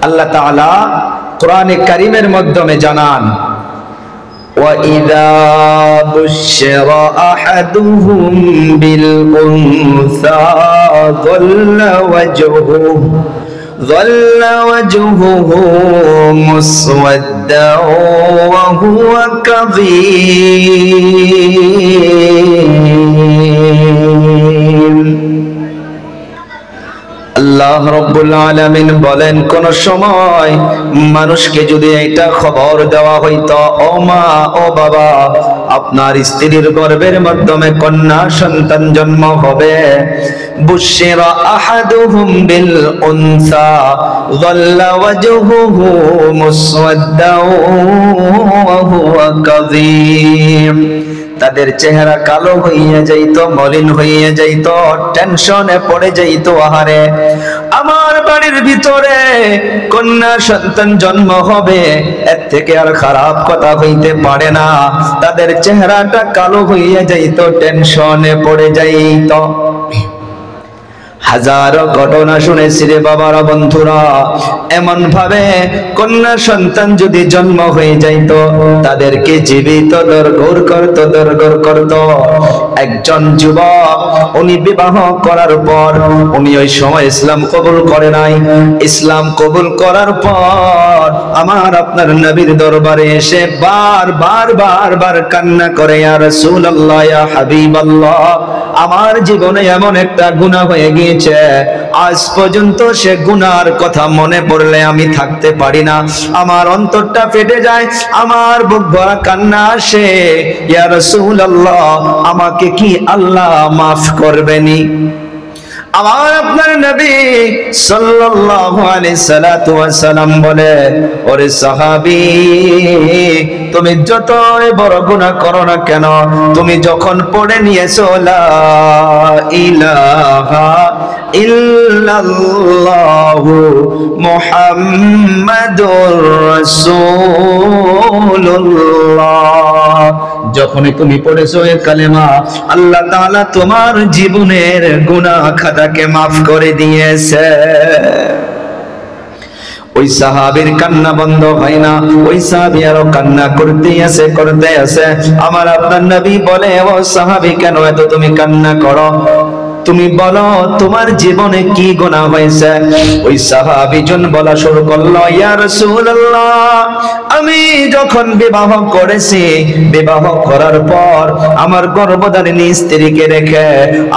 আল্লাহ তাআলা কোরআনে কারীমের মাধ্যমে জানান, وَإِذَا بُشِّرَ أَحَدُهُم بِالْأُنثَى ظَلَّ وَجْهُهُ مُسْوَدًّا وَهُوَ كَظِيمٌ। আল্লাহ রাব্বুল আলামিন বলেন, কোন সময় মানুষকে যদি এটা খবর দেওয়া হইতো, ও মা ও বাবা, আপনার স্ত্রীর গর্ভের মাধ্যমে কন্যা সন্তান জন্ম হবে, বুশিরা আহাদুহুম বিল উনসা যাল্লা ওয়াজহুহু মুসওয়াদ্দাও ওয়া হুয়া কাযীম, তাদের চেহারা কালো হইয়া যাইতো, মলিন হইয়া যাইতো, টেনশনে পড়ে যাইতো, আহারে আমার বাড়ির ভিতরে কন্যা সন্তান জন্ম হবে, এর থেকে আর খারাপ কথা হইতে পারে না। তাদের চেহারাটা কালো হইয়া যাইতো, টেনশনে পড়ে যাইতো। হাজারো ঘটনা শুনেছি রে বাবারা, বন্ধুরা, এমন ভাবে কন্যা সন্তান যদি জন্ম হয়ে যাইতো, তাদেরকে জীবিত দরগোর করত। একজন যুবক, উনি বিবাহ করার পর উনি ওই সময় ইসলাম কবুল করে নাই। ইসলাম কবুল করার পর আমার আপনার নবীর দরবারে এসে বার কান্না করে, ইয়া রাসূলুল্লাহ, ইয়া হাবিবাল্লাহ, আমার জীবনে এমন একটা গুনাহ হয়ে গিয়েছে, আজ পর্যন্ত সে গুনার কথা মনে পড়লে আমি থাকতে পারি না, আমার অন্তরটা ফেটে যায়, আমার বুক ভরা কান্না আসে। ইয়া রাসূলুল্লাহ, আমাকে কি আল্লাহ মাফ করবেনি? আমার আপনার নবী সাল্লাল্লাহু আলাইহি সাল্লাতু ওয়াস সালাম বলে, ওরে সাহাবী, তুমি যতই বড় গুনাহ করো না কেন, তুমি যখন পড়ে নিয়েছো লা ইলাহা ইল্লাল্লাহু মুহাম্মাদুর রাসূলুল্লাহ, যখনই তুমি পড়েছো এই কালেমা, আল্লাহ তাআলা তোমার জীবনের গুনাহ খাতাকে মাফ করে দিয়েছে। ওই সাহাবীর কান্না বন্ধ হয় না, ওই সাহাবী আরো কান্না করতে আছে। আমার আপনার নবী বলে, ও সাহাবী, কেন এত তুমি কান্না করো? তুমি বলো তোমার জীবনে কি গুনাহ হয়েছে? ওই সাহাবীজন বলা শুরু করলো, ইয়া রাসূলুল্লাহ, আমি যখন বিবাহ করেছি, বিবাহ করার পর আমার গর্ভধারিণী স্ত্রীকে রেখে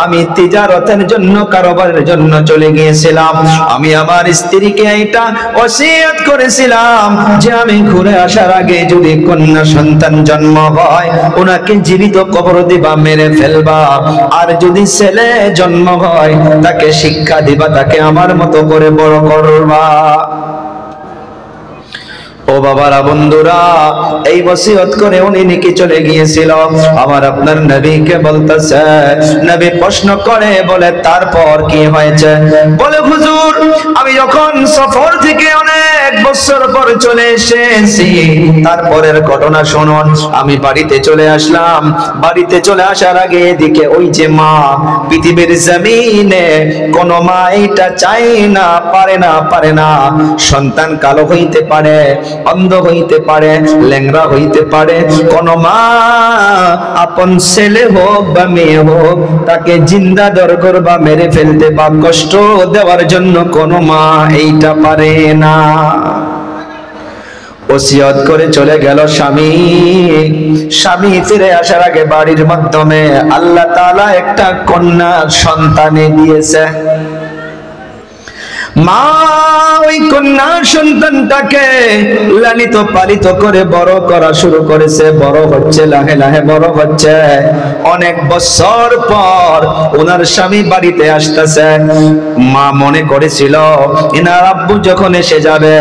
আমি তিজারতের জন্য, কারবারের জন্য চলে গিয়েছিলাম। আমি আমার স্ত্রীকে এটা ওসিয়ত করেছিলাম যে আমি ঘুরে আসার আগে যদি কন্যা সন্তান জন্ম হয়, ওনাকে জীবিত কবর দিবা, মেরে ফেলবা, আর যদি ছেলে জন্ম হয় তাকে শিক্ষা দিবা, তাকে আমার মতো করে বড় করবা। ও বাবারা, বন্ধুরা, এই ওসিয়ত করে উনি নাকি চলে গিয়েছিল। আমার আপনার নবীকে বলতেছে, নবী প্রশ্ন করে, বলে তারপর কি হয়েছে? বলে, হুজুর, আমি যখন সফর থেকে অনেক বছর পর চলে এসেছি, তারপরের ঘটনা শুনুন। আমি বাড়িতে চলে আসলাম, বাড়িতে চলে আসার আগে এদিকে ওই যে মা, পৃথিবীর জমিনে কোন মা এটা চায় না, পারে না, সন্তান কালো হইতে পারে, অন্ধ হইতে পারে, ল্যাংড়া হইতে পারে, কোন মা আপন ছেলে হোক বা মেয়ে হোক তাকে জিন্দা দরগর বা মেরে ফেলতে বা কষ্ট দেওয়ার জন্য কোন মা এইটা পারে না। ওসিয়ত করে চলে গেল স্বামী। স্বামী ফিরে আসার আগে বাড়ির মাধ্যমে আল্লাহ তাআলা একটা কন্যা সন্তানে দিয়েছে। মা ওই কন্যা সন্তানটাকে লালিত পালিত করে বড় করা শুরু করেছে। বড় হচ্ছে, লাহে লাহে বড় হচ্ছে। অনেক বছর পর ওনার স্বামী বাড়িতে আসতেছে। মা মনে করেছিল এনার আব্বু যখন এসে যাবে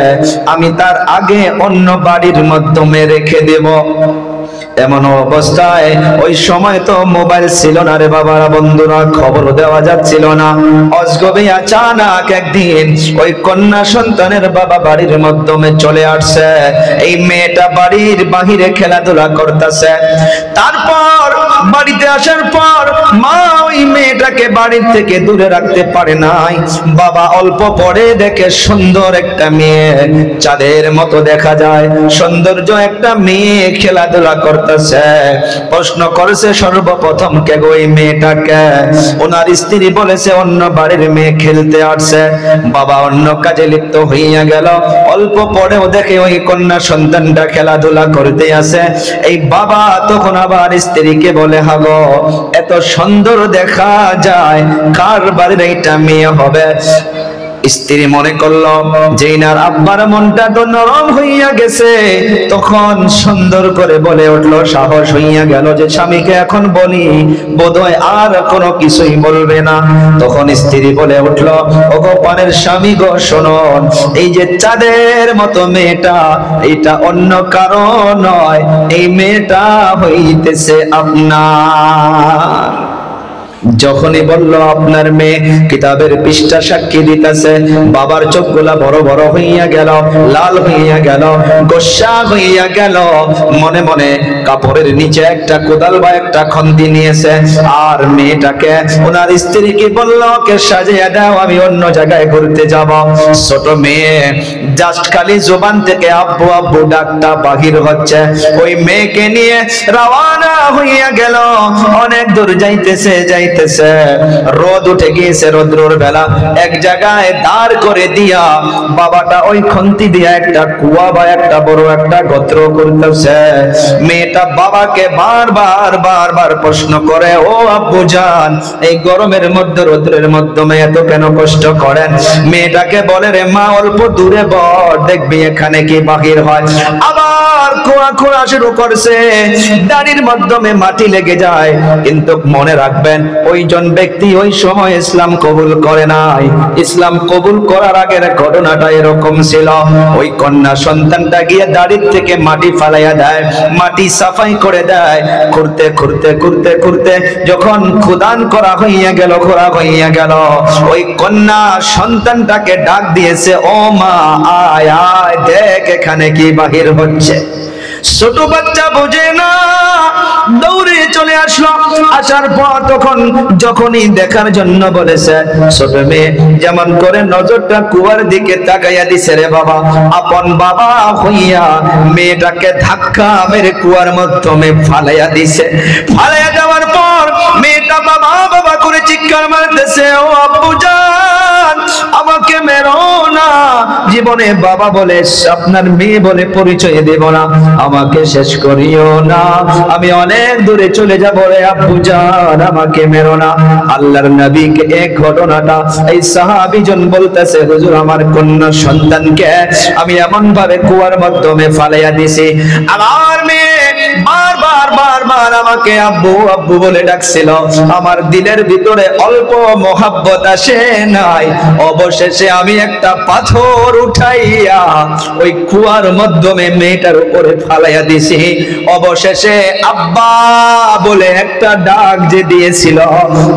আমি তার আগে অন্য বাড়ির মাধ্যমে রেখে দেব। এমন অবস্থায় ওই সময় তো মোবাইল ছিল না রে বাবারা বন্ধুরা, খবর দেওয়া যাচ্ছিল না। অজগবে আচানক একদিন ওই কন্যা সন্তানের বাবা বাড়ির মাধ্যমে চলে আসছে। এই মেয়েটা বাড়ির বাহিরে খেলাধুলা করতেছে। তারপর বাড়িতে আসার পর মা ওই মেয়েটাকে বাড়ির থেকে দূরে রাখতে পারে নাই। বাবা অল্প পরে দেখে সুন্দর একটা মেয়ে, চাঁদের মতো দেখা যায় সৌন্দর্য একটা মেয়ে খেলাধুলা করতেছে। প্রশ্ন করেছে সর্বপ্রথম কে গো এই মেয়েটাকে? ওনার স্ত্রী বলেছে অন্য বাড়ির মেয়ে খেলতে আসছে। বাবা অন্য কাজে লিপ্ত হইয়া গেল। অল্প পরেও দেখে ওই কন্যা সন্তানটা খেলাধুলা করতে আছে। এই বাবা তখন আবার স্ত্রীকে বলে, হাগো এত সুন্দর দেখা যায়, কার বাড়ির এইটা মেয়ে হবে? স্ত্রী মনে করলো যে ইনার আব্বার মনটা তো নরম হইয়া গেছে, তখন সুন্দর করে বলে উঠলো, সাহস হইয়া গেল যে স্বামীকে এখন বলি, বোধহয় আর কোনো কিছুই বলবে না। তখন স্ত্রী বলে উঠলো, ওগো পানের স্বামী গো শুনুন, এই যে চাঁদের মতো মেয়েটা, এটা অন্য কারো নয়, এই মেয়েটা হইতেছে আপনার। যখনই বলল আপনার মেয়ে, কিতাবের পৃষ্ঠা সাক্ষী দিতেছে, বাবার চোখগুলা বড় বড় হইয়া গেল, লাল হইয়া গেল, গোসা হইয়া গেল। মনে মনে কাপড়ের নিচে একটা কোদাল বা একটা খন্তি নিয়েছে, আর মেয়েটাকে ওনার স্ত্রীকে বলল, ওকে সাজিয়ে দাও, আমি অন্য জায়গায় ঘুরতে যাব। ছোট মেয়ে জাস্ট খালি জবান থেকে আব্বু আব্বু ডাকটা বাহির হচ্ছে। ওই মেয়েকে নিয়ে রওনা হইয়া গেল। অনেক দূর যাইতেছে যাইতেছে, রোদ উঠে গিয়েছে, রোদ্রুর বেলা। এক জায়গায় দাঁড় করে দিয়া বাবাটা ওই খন্তি দিয়া একটা কুয়া বা একটা বড় একটা গর্ত করতেছে। মেয়েটা বাবাকে বারবার বারবার প্রশ্ন করে, ও আব্বু জান, এই গরমের মধ্যে রোদ্রের মাধ্যমে এত কেন কষ্ট করেন? মেয়েটাকে বলে, রে মা অল্প দূরে বল, দেখবি এখানে কি বাহির হয়। আবার খোঁড়া খোঁড়া শুরু করছে, দাড়ির মাধ্যমে মাটি লেগে যায়। কিন্তু মনে রাখবেন, ওইজন ব্যক্তি ওই সময় ইসলাম কবুল করে নাই। ইসলাম কবুল করার আগের ঘটনাটা এরকম ছিল, ওই কন্যা সন্তানটা গিয়ে দাড়ির থেকে মাটি ফালাইয়া দেয়, মাটি সাফাই করে দেয়। করতে করতে করতে করতে যখন খুদান করা হইয়া গেল, খোরা হইয়া গেল, ওই কন্যা সন্তানটাকে ডাক দিয়েছে, ও মা আয় আয় দেখ এখানে কি বাহির হচ্ছে। ছোট বাচ্চা বোঝে না, দৌড়ে চলে আসলো। আসার পর তখন যখনই দেখার জন্য বলেছে, ছোট মেয়ে যেমন করে নজরটা কুয়ার দিকে তাকাইয়া দিছে, রে বাবা আপন বাবা হইয়া মেয়েটাকে ধাক্কা মেরে কুয়ার মাধ্যমে ফালাইয়া দিছে। ফালাইয়া যাওয়ার পর মেয়েটা বাবা বাবা করে চিৎকার মারতেছে, ও আব্বু জান আমাকে মেরো না, জীবনে বাবা বলে আপনার মেয়ে বলে পরিচয় দেব না, আমাকে শেষ করিও না, আমি অনেক দূরে চলে যাব রে আব্বু জান, আমাকে মেরো না। আল্লাহর নবীকে এই ঘটনাটা এই সাহাবীজন বলতেছে, হুজুর আমার কন্যা সন্তানকে আমি এমন ভাবে কুয়ার মাধ্যমে ফালাইয়া দিছি, আমার মেয়ে বারবার বারবার আমাকে আব্বু আব্বু বলে ডাকছিল, আমার দিলের ভিতরে অল্প মোহাব্বত আসে নাই। অবশেষে আমি একটা পাথর উঠাইয়া ওই কুয়ার মাধ্যমে মেয়েটার উপরে ফালাইয়া দিছি। অবশেষে আব্বা বলে একটা ডাক যে দিয়েছিল,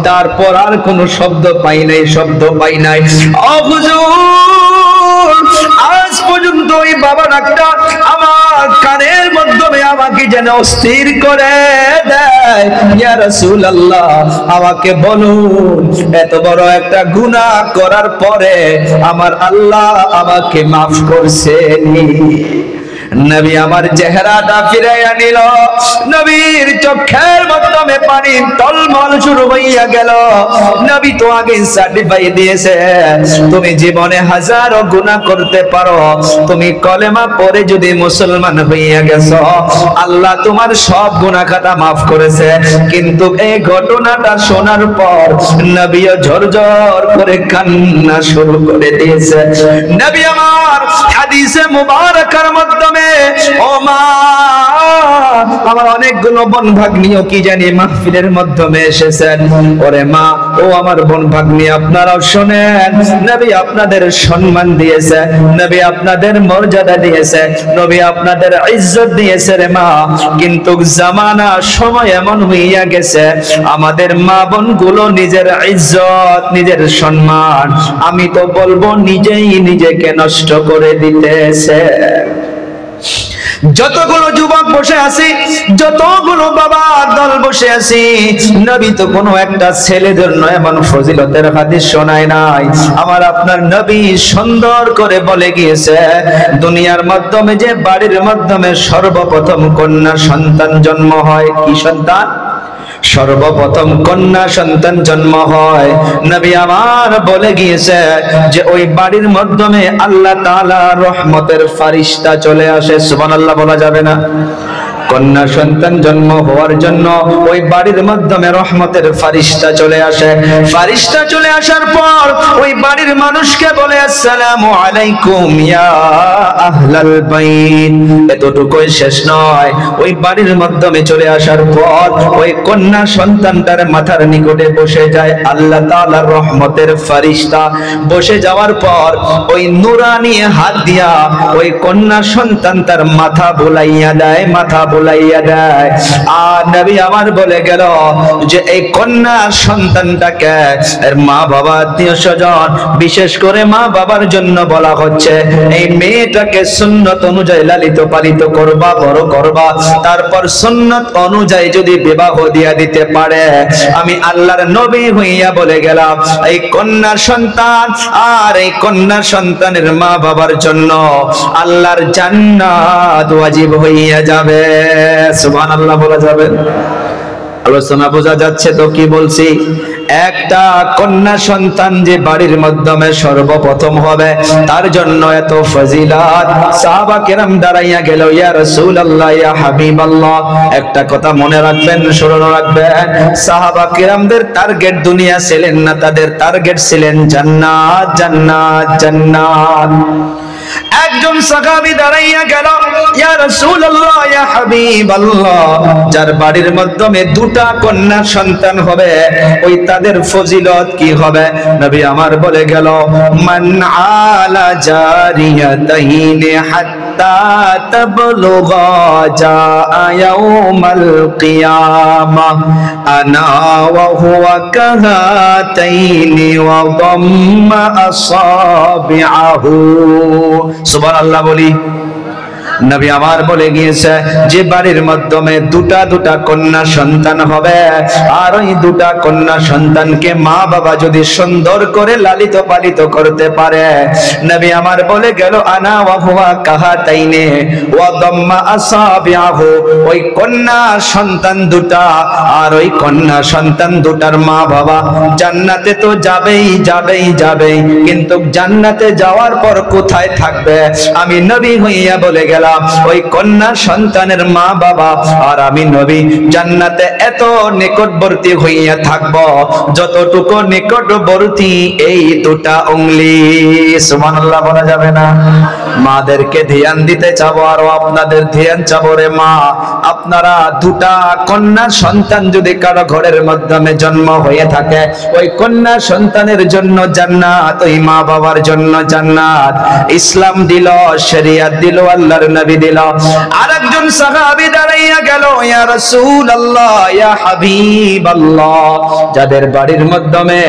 তারপর আর কোনো শব্দ পাই নাই, শব্দ পাই নাই। ও হুজুর, আজ পর্যন্ত ওই বাবা ডাকটা আমার কানের মাধ্যমে আমাকে যেন অস্থির করে দেয়। ইয়া রাসূলুল্লাহ, আমাকে বলুন, এত বড় একটা গুনাহ করার পরে আমার আল্লাহ আমাকে মাফ করছেন? নবী আমার চেহারাটা ফিরাইয়া নিল, নবীর চোখের মাধ্যমে পানি টলমল শুরু হইয়া গেল। নবী তো আগে সার্টিফাই দিয়েছে, তুমি জীবনে হাজারো গুনাহ করতে পারো, তুমি কলেমা পড়ে যদি মুসলমান হইয়া গেছো, আল্লাহ তোমার সব গুনাহ খাতা মাফ করেছে। কিন্তু এই ঘটনাটা শোনার পর নবীও ঝরঝর করে কান্না শুরু করে দিয়েছে। নবী আমার হাদিসে মুবারাকার মাধ্যমে, ও মা আমার অনেকগুলো বোন ভাগ্নিও কি জানি মাহফিলের মাধ্যমে এসেছেন। ওরে মা, ও আমার বোন ভাগ্নি, আপনারাও শোনেন, নবী আপনাদের সম্মান দিয়েছে, নবী আপনাদের মর্যাদা দিয়েছে, নবী আপনাদের ইজ্জত দিয়েছে রে মা। কিন্তু জামানা সময় এমন হইয়া গেছে, আমাদের মা বোন গুলো নিজের ইজ্জত, নিজের সম্মান, আমি তো বলবো নিজেই নিজেকে নষ্ট করে দিতেছে। যতগুলো যুবক বসে আছি, যতগুলো বাবার দল বসে আছি, নবী তো কোনো একটা ছেলেদের নয় এমন ফজিলতের হাদিস শোনায় নাই। আমার আপনার নবী সুন্দর করে বলে গিয়েছে, দুনিয়ার মাধ্যমে যে বাড়ির মাধ্যমে সর্বপ্রথম কন্যা সন্তান জন্ম হয়, কি সন্তান? সর্বপ্রথম কন্যা সন্তান জন্ম হয়। নবী আমার বলে গিয়েছে যে ওই বাড়ির মাধ্যমে আল্লাহ তাআলা রহমতের ফারিস্তা চলে আসে। সুবহানাল্লাহ বলা যাবে না? কন্যা সন্তান জন্ম হওয়ার জন্য ওই বাড়ির মাধ্যমে রহমতের ফারিস্তা চলে আসে। ফারিস্তা চলে আসার পর ওই বাড়ির মানুষকে বলে, আসসালামু আলাইকুম ইয়া আহলাল বাইত। এতটুকুই শেষ নয়, ওই বাড়ির মাধ্যমে চলে আসার পর ওই কন্যা সন্তানটার মাথার নিকটে বসে যায় আল্লাহ তাআলার রহমতের ফারিস্তা। বসে যাওয়ার পর ওই নূরানি হাত দিয়া ওই কন্যা সন্তান তার মাথা বুলাইয়া দেয়, মাথা বুলাইয়া দেয়। আর নবী আমার বলে গেল যে এই কন্যা সন্তানটাকে এর মা বাবা, আত্মীয় স্বজন, বিশেষ করে মা বাবার জন্য বলা হচ্ছে এই মেয়েটাকে সুন্নত অনুযায়ী লালিত পালিত করবা, বড় করবা, তারপর সুন্নত অনুযায়ী যদি বিবাহ দিয়া দিতে পারে, আমি আল্লাহর নবী হইয়া বলে গেলাম এই কন্যা সন্তান আর এই কন্যা সন্তানের মা বাবার জন্য আল্লাহর জান্নাত ওয়াজিব হইয়া যাবে। সুবহানাল্লাহ বলা যাবে? আলোচনা বোঝা যাচ্ছে তো কি বলছি? একটা কন্যা সন্তান যে বাড়ির মাধ্যমে সর্বপ্রথম হবে, তার জন্য এত ফজিলত। সাহাবা কেরাম দাঁড়াইয়া গেল, ইয়া রাসূলুল্লাহ, ইয়া হাবিবাল্লাহ। একটা কথা মনে রাখবেন, স্মরণ রাখবেন, সাহাবা কেরামদের টার্গেট দুনিয়া ছিলেন না, তাদের টার্গেট ছিলেন জান্নাত, জান্নাত, জান্নাত। একজন সাহাবী দাঁড়াইয়া গেল, ইয়া রাসূলুল্লাহ, ইয়া হাবিবাল্লাহ, যার বাড়ির মাধ্যমে দুটা কন্যা সন্তান হবে, ওই তাদের ফজিলত কি হবে? নবী আমার বলে গেল, মান আলা জারিয়াতাইনি হাত্তা তাবলুগা জাআ ইয়াউমাল কিয়ামাহ আনা ওয়া হুয়া কাহাতাইনি ওয়া দাম্মা আসাবিআহু। সুবহানাল্লাহ বলি। নবী আমার বলে গিয়েছে যে বাড়ির মাধ্যমে দুটা দুটা কন্যা সন্তান হবে, আর ওই দুটা কন্যা সন্তানকে মা বাবা যদি সুন্দর করে লালিত পালিত করতে পারে, নবী আমার বলে গেল আনা ওয়া হুয়া কাহাতাইনে ওয়া দাম্মা আসাবিআহু, ওই কন্যা সন্তান দুটা আর ওই কন্যা সন্তান দুটার মা বাবা জান্নাতে তো যাবেই যাবেই যাবেই, কিন্তু জান্নাতে যাওয়ার পর কোথায় থাকবে? আমি নবী হইয়া বলে গেলাম ওই কন্যা সন্তানের মা বাবা আর আমি নবী জান্নাতে এত নিকটবর্তী হইয়া থাকব যতটুকু নিকটবর্তী এই দুটা উংলি। সুবহানাল্লাহ বলা যাবে না? মাদেরকে ধ্যান দিতে চাবো, আর আপনাদের ধ্যান চাবো রে মা, আপনারা দুটা কন্যা সন্তান যদি কারো ঘরের মাধ্যমে জন্ম হয়ে থাকে, ওই কন্যা সন্তানের জন্য জান্নাত, ওই মা বাবার জন্য জান্নাত। ইসলাম দিল, শরিয়ত দিল, আল্লাহর নবী দিল। আরেকজন সাহাবী দাঁড়াইয়া গেল, ইয়া রাসূলুল্লাহ, ইয়া হাবিবাল্লাহ, যাদের বাড়ির মাধ্যমে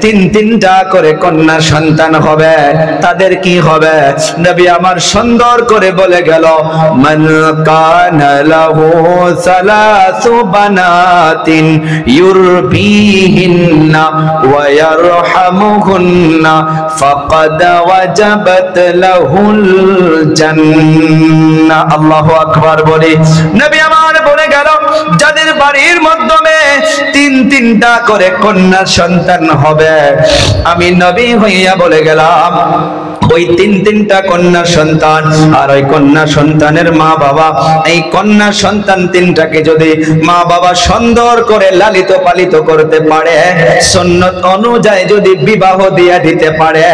তিনটা করে কন্যা সন্তান হবে, তাদের কি হবে? নবী আমার সুন্দর করে বলে গেল, মান কানা লাহু সালাসু বানাতিন ইউরবিহিন্না ওয়া ইয়ারহামুহুন্না ফাকাদ ওয়াজাবাত লাহুল জান্নাহ। আল্লাহু আকবার বলে নবী আমার বলে গেল, যাদের বাড়ির মাধ্যমে তিনটা করে কন্যা সন্তান হবে, আমি নবী হইয়া বলে গেলাম ওই তিনটা কন্যা সন্তান আর ওই কন্যা সন্তানের মা বাবা, এই কন্যা সন্তান তিনটাকে যদি মা বাবা সুন্দর করে লালিত পালিত করতে পারে, সুন্নত অনুযায়ী যদি বিবাহ দিয়া দিতে পারে,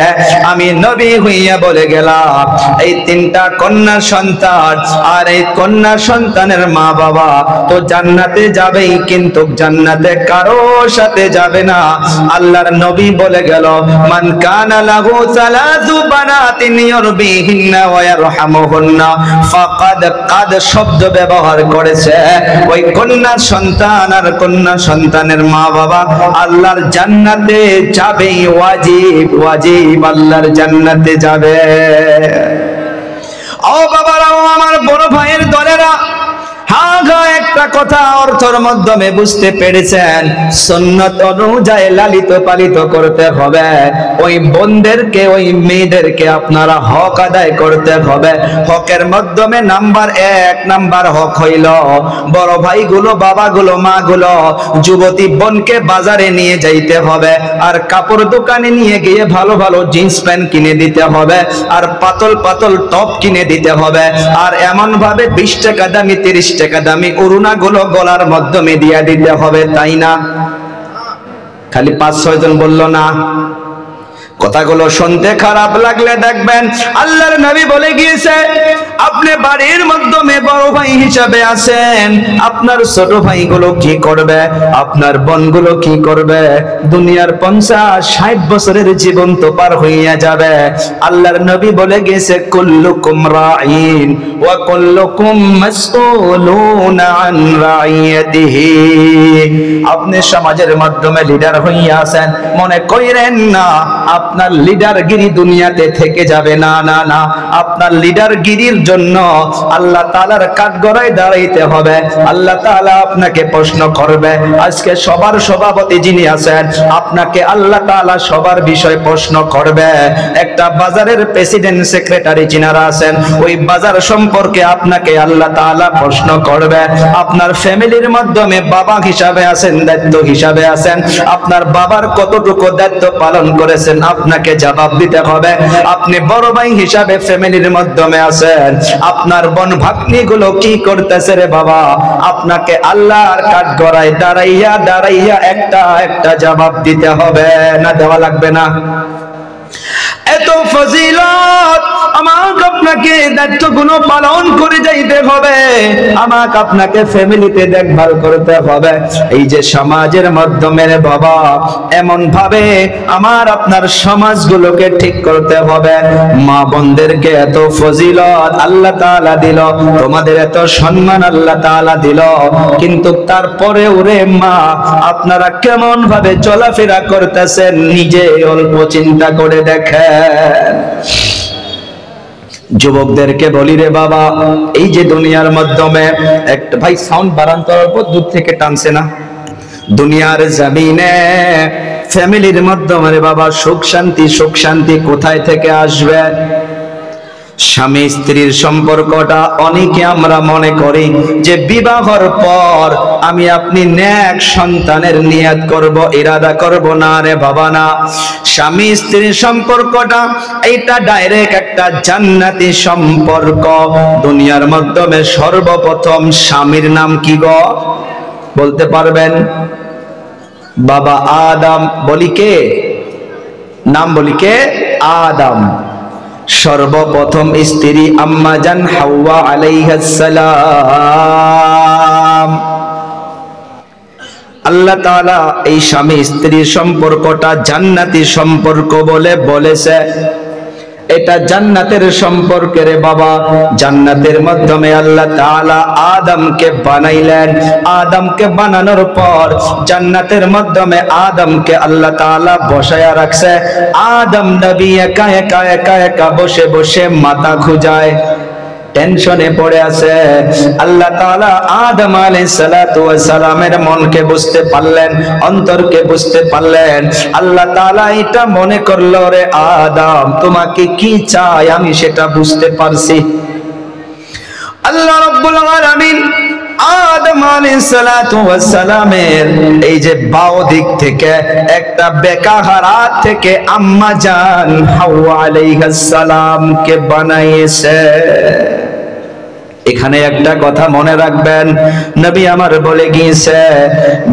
আমি নবী হইয়া বলে গেলাম এই তিনটা কন্যা সন্তান আর এই কন্যা সন্তানের মা বাবা বাবা তো জান্নাতে যাবেই, কিন্তু জান্নাতে কারো সাথে যাবে না। আল্লাহর নবী বলে গেল, মান কানা লাহু সালাসু বানাতিন ইউরবিহিন্না ওয়া ইয়ারহামুহুন্না ফাকাদ কাদ শব্দ ব্যবহার করেছে। ওই কন্যা সন্তান আর কন্যা সন্তানের মা বাবা আল্লাহর জান্নাতে যাবে, ওয়াজিব ওয়াজিব আল্লাহর জান্নাতে যাবে। ও বাবারা, আমার বড় ভাইয়ের দলেরা, একটা কথা অর্থের মাধ্যমে বুঝতে পেরেছেন, সুন্নাত অনুযায়ী লালিত পালিত করতে হবে। ওই বোনদেরকে, ওই মেয়েদেরকে আপনারা হক আদায় করতে হবে। হকের মাধ্যমে নাম্বার 1 নাম্বার হক হইল বড় ভাইগুলো, বাবাগুলো, মাগুলো যুবতী বোনকে বাজারে নিয়ে যাইতে হবে, আর কাপড় দোকানে নিয়ে গিয়ে ভালো ভালো জিন্স প্যান্ট কিনে দিতে হবে, আর পাতল পাতল টপ কিনে দিতে হবে, আর এমন ভাবে 20 টাকা দামি 30 টাকা দামি উরুনা গুলো গলার মাধ্যমে দিয়া দিতে হবে, তাই না? খালি 5-6 জন বললো না। কথাগুলো শুনতে খারাপ লাগলে দেখবেন আল্লাহর নবী বলে গিয়েছে, আপনি বাড়ির মাধ্যমে বড় ভাই হিসাবে আছেন, আপনার ছোট ভাইগুলো কি করবে, আপনার বোনগুলো কি করবে? দুনিয়ার 50-60 বছরের জীবন তো পার হইয়া যাবে। আল্লাহর নবী বলে গিয়েছে, কুল্লুকুম রাঈন ওয়া কুল্লুকুম মাসউলুনা আন রাইয়াতিহি। আপনি সমাজের মাধ্যমে লিডার হইয়া আছেন, মনে কইরেন না আপনার লিডারগিরি দুনিয়াতে থেকে যাবে, না না না। আপনার লিডারগিরির জন্য আল্লাহ তাআলার কাঠগড়ায় দাঁড়াইতে হবে। আল্লাহ তাআলা আপনাকে প্রশ্ন করবে। আজকে সবার সভাপতি যিনি আছেন, আপনাকে আল্লাহ তাআলা সবার বিষয় প্রশ্ন করবে। একটা বাজারের প্রেসিডেন্ট সেক্রেটারি যিনারা আছেন, ওই বাজার সম্পর্কে আপনাকে আল্লাহ তাআলা প্রশ্ন করবে। আপনার ফ্যামিলির মাধ্যমে বাবা হিসাবে আছেন, দায়িত্ব হিসাবে আছেন, আপনার বাবার কতটুকু দায়িত্ব পালন করেছেন আপনাকে জবাব দিতে হবে। আপনি বড় ভাই হিসাবে ফ্যামিলির মাধ্যমে আছেন, আপনার বোন ভাগ্নি গুলো কি করতেছে রে বাবা, আপনাকে আল্লাহর কাঠগড়ায় দাঁড়াইয়া দাঁড়াইয়া একটা একটা জবাব দিতে হবে, না দেওয়া লাগবে না? এত ফজিলত, আমাকে আপনাকে দায়িত্বগুলো পালন করে যাইতে হবে, আমাকে আপনাকে ফ্যামিলিতে দেখভাল করতে হবে। এই যে সমাজের মাধ্যমে রে বাবা, এমন ভাবে আমার আপনার সমাজগুলোকে ঠিক করতে হবে। মা বোনদেরকে এত ফজিলত আল্লাহ তাআলা দিল, তোমাদের এত সম্মান আল্লাহ তাআলা দিল, কিন্তু তারপরে ওরে মা, আপনারা কেমন ভাবে চলাফেরা করতেছেন নিজে অল্প চিন্তা করে দেখেন। যুবকদেরকে বলি রে বাবা, এই যে দুনিয়ার মাধ্যমে একটা ভাই সাউন্ড বাড়ান তো, অল্প দূর থেকে টানছে না। দুনিয়ার জমিনে ফ্যামিলির মাধ্যমে রে বাবা সুখ শান্তি কোথায় থেকে আসবে? স্বামী স্ত্রীর সম্পর্কটা অনেকে আমরা মনে করি যে বিবাহের পর আমি আপনি নেক সন্তানের নিয়ত করব, ইরাদা করব, না রে বাবা না। স্বামী স্ত্রীর সম্পর্কটা এটা ডাইরেক্ট একটা জান্নাতি সম্পর্ক। দুনিয়ার মাধ্যমে সর্বপ্রথম স্বামীর নাম কি গো বলতে পারবেন? বাবা আদম। বলি কে? নাম বলি কে? আদম। সর্বপ্রথম স্ত্রী আম্মা জান হাওয়া আলাইহিস সালাম। আল্লাহ তাআলা এই স্বামী স্ত্রীর সম্পর্কটা জান্নাতি সম্পর্ক বলে বলেছে। এটা জান্নাতের সম্পর্কে রে বাবা। জান্নাতের মাধ্যমে আল্লাহ তাআলা আদমকে বানাইলেন। আদমকে বানানোর পর জান্নাতের মাধ্যমে আদমকে আল্লাহ তাআলা বসায়া রাখছে। আদম নবী একা একা একা একা বসে বসে মাথা খুঁজায়, টেনশনে পড়ে আছে। আল্লাহ তাআলা আদম আলাইহিস সালাতু ওয়াস সালামের মনকে বুঝতে পারলেন, অন্তরকে বুঝতে পারলেন। আল্লাহ তাআলা এটা মনে করলো, রে আদম তোমাকে কি চাই আমি সেটা বুঝতে পারছি। আল্লাহ রাব্বুল আলামিন আদম আলাইহিস সালাতু ওয়াস সালামের এই যে বাও দিক থেকে একটা বেকার হাত থেকে আম্মা জান হাওয়া আলাইহিস সালামকে বানাইছে। এখানে একটা কথা মনে রাখবেন, নবী আমার বলে গিয়েছে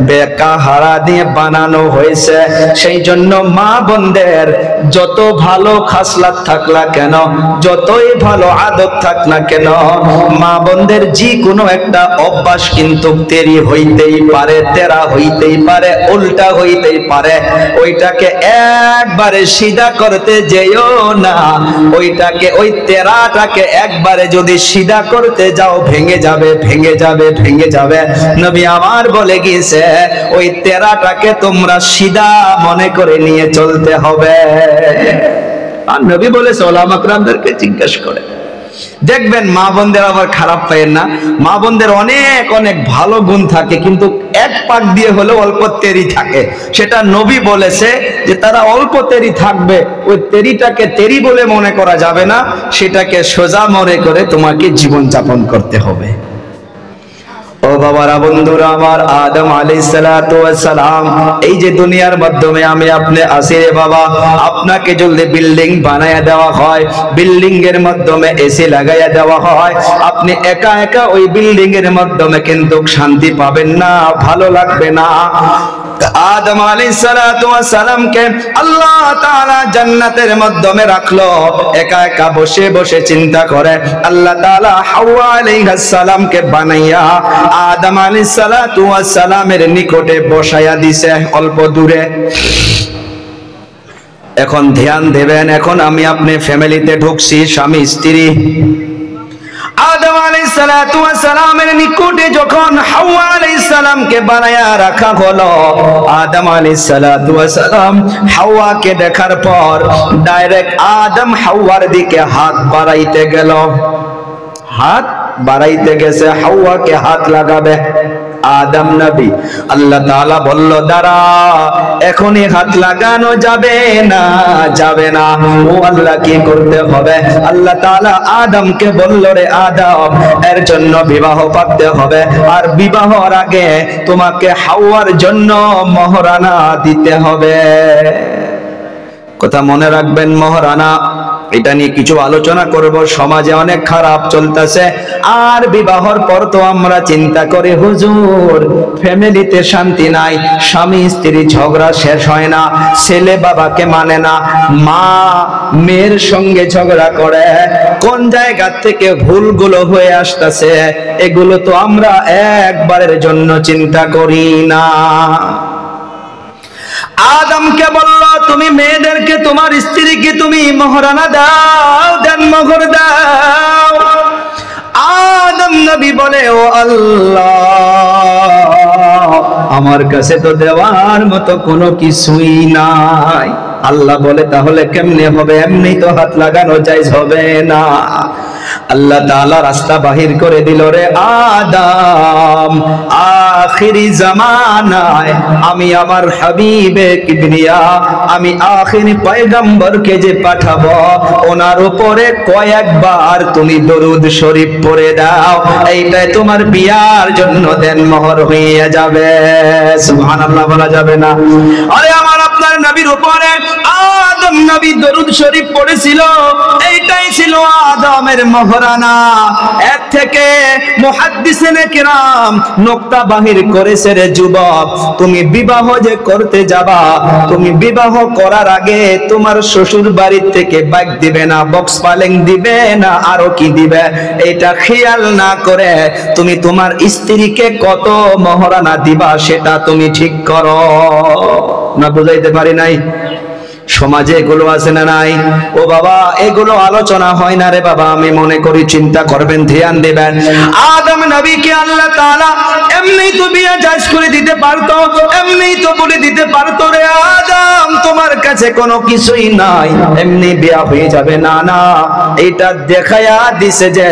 বেকা হারা দিয়ে বানানো হয়েছে, সেই জন্য মা বোনদের যত ভালো খাসলাত থাক না কেন, যতই ভালো আদত থাক না কেন, মা বোনদের যে কোনো একটা অভ্যাস কিন্তু দেরি হইতেই পারে, তেরা হইতেই পারে, উল্টা হইতেই পারে। ওইটাকে একবারে সিধা করতে যেও না, ওইটাকে ওই তেরাটাকে একবারে যদি সিধা করতে যাও ভেঙে যাবে, ভেঙে যাবে, ভেঙে যাবে। নবী আমার বলে গিয়েছে ওই তেরাটাকে তোমরা সিধা মনে করে নিয়ে চলতে হবে। আর নবী বলেছে ওলামা কেরামদেরকে জিজ্ঞেস করে দেখবেন, মা বোনদের আবার খারাপ পাইয়েন না, মা বোনদের অনেক অনেক ভালো গুণ থাকে, কিন্তু এক পাক দিয়ে হলেও অল্প তেরি থাকে। সেটা নবী বলেছে যে তারা অল্প তেরি থাকবে, ওই তেরিটাকে তেরি বলে মনে করা যাবে না, সেটাকে সোজা মনে করে তোমাকে জীবন যাপন করতে হবে। ও বাবারা, বন্ধুরা আমার, আদম আলাইহিস সালাতু ওয়াস সালাম এই যে দুনিয়ার মাধ্যমে আমি আপনি আসি রে বাবা, আপনাকে যদি বিল্ডিং বানায়া দেওয়া হয়, বিল্ডিং এর মাধ্যমে এসি লাগাইয়া দেওয়া হয়, আপনি একা একা ওই বিল্ডিং এর মাধ্যমে কিন্তু শান্তি পাবেন না, ভালো লাগবে না। আদম আলাইহিস সালাতু ওয়াস সালামকে আল্লাহ তাআলা জান্নাতের মাধ্যমে রাখলো, একা একা বসে বসে চিন্তা করে আল্লাহ তাআলা হাওয়া আলাইহিস সালামকে বানাইয়া আদম আলাইহিস সালাতু ওয়াস সালামের নিকটে বসায়া দিছে অল্প দূরে। এখন ধ্যান দেবেন, এখন আমি আপনি ফ্যামিলিতে ঢুকছি, স্বামী স্ত্রী। আদম আলাইহিস সালাতু ওয়াস সালামের নিকটে যখন হাওয়া আলাইহিস সালামকে বানায়া রাখা হলো, আদম আলাইহিস সালাতু ওয়াস সালাম হাওয়াকে দেখার পর ডাইরেক্ট আদম হাওয়ার দিকে হাত বাড়াইতে গেল, হাত বাড়াইতে গেছে, হাওয়াকে হাত লাগাবে। আদম নবী, আল্লাহ তাআলা বলল দাঁড়া, এখনই হাত লাগানো যাবে না, যাবে না। ও আল্লাহ, কি করতে হবে? আল্লাহ তাআলা আদমকে বলল রে আদম, এর জন্য বিবাহ করতে হবে, আর বিবাহর আগে তোমাকে হাওয়ার জন্য মহরানা দিতে হবে। কথা মনে রাখবেন, মহরানা, এটা নিয়ে কিছু আলোচনা করব। সমাজে অনেক খারাপ চলতেছে, আর বিবাহর পর তো আমরা চিন্তা করি হুজুর ফ্যামিলিতে শান্তি নাই, স্বামী স্ত্রী ঝগড়া শেষ হয় না, ছেলে বাবাকে মানে না, মা মেয়ের সঙ্গে ঝগড়া করে, কোন জায়গা থেকে ভুলগুলো হয়ে আসতেছে এগুলো তো আমরা একবারের জন্য চিন্তা করি না। আদমকে বলল তুমি মেয়েদেরকে, তোমার স্ত্রীকে তুমি মহরানা দাও, দেন মোহর দাও। আদম নবী বলে ও আল্লাহ, আমার কাছে তো দেওয়ার মতো কোনো কিছুই নাই। আল্লাহ বলে তাহলে কেমনে হবে? এমনি তো হাত লাগানো জায়েজ হবে না। আল্লাহ তাআলা রাস্তা বাহির করে দিল রে আদম, আখিরি জামানায় আমি আমার হাবিবে কিবরিয়া, আমি আখিরি পয়গম্বরকে যে পাঠাবো, ওনার উপরে কয়েকবার তুমি দরুদ শরীফ পড়ে দাও, এইটাই তোমার বিয়ার জন্য দেন মোহর হয়ে যাবে। সুবহানাল্লাহ বলা যাবে না? আরে আমার আপনার নবীর উপরে আদম নবী দরুদ শরীফ পড়েছিল, এইটাই ছিল আদমের মহরানা। এর থেকে মুহাদ্দিসিনে কিরাম নোকতা বাহির করেছে রে যুবক, তুমি বিবাহ যে করতে যাবা, তুমি বিবাহ করার আগে তোমার শ্বশুর বাড়ির থেকে বাইক দিবে না, বক্স পালেং দিবে না, আরো কি দিবে, এটা খেয়াল না করে তুমি তোমার স্ত্রীকে কত মহরানা দিবা সেটা তুমি ঠিক করো। না বুঝাইতে পারি নাই? সমাজে এগুলো আছে না নাই? ও বাবা, এগুলো আলোচনা হয় না রে বাবা। আমি মনে করি চিন্তা করবেন, ধ্যান দেবেন। আদম নবীকে আল্লাহ তাআলা এমনি তো বিয়ে জায়েজ করে দিতে পারতো, এমনি তো বলে দিতে পারতো রে আদম তোমার কাছে কোনো কিছুই নাই, এমনি বিয়ে হয়ে যাবে। না না, এটা দেখায়া দিছে যে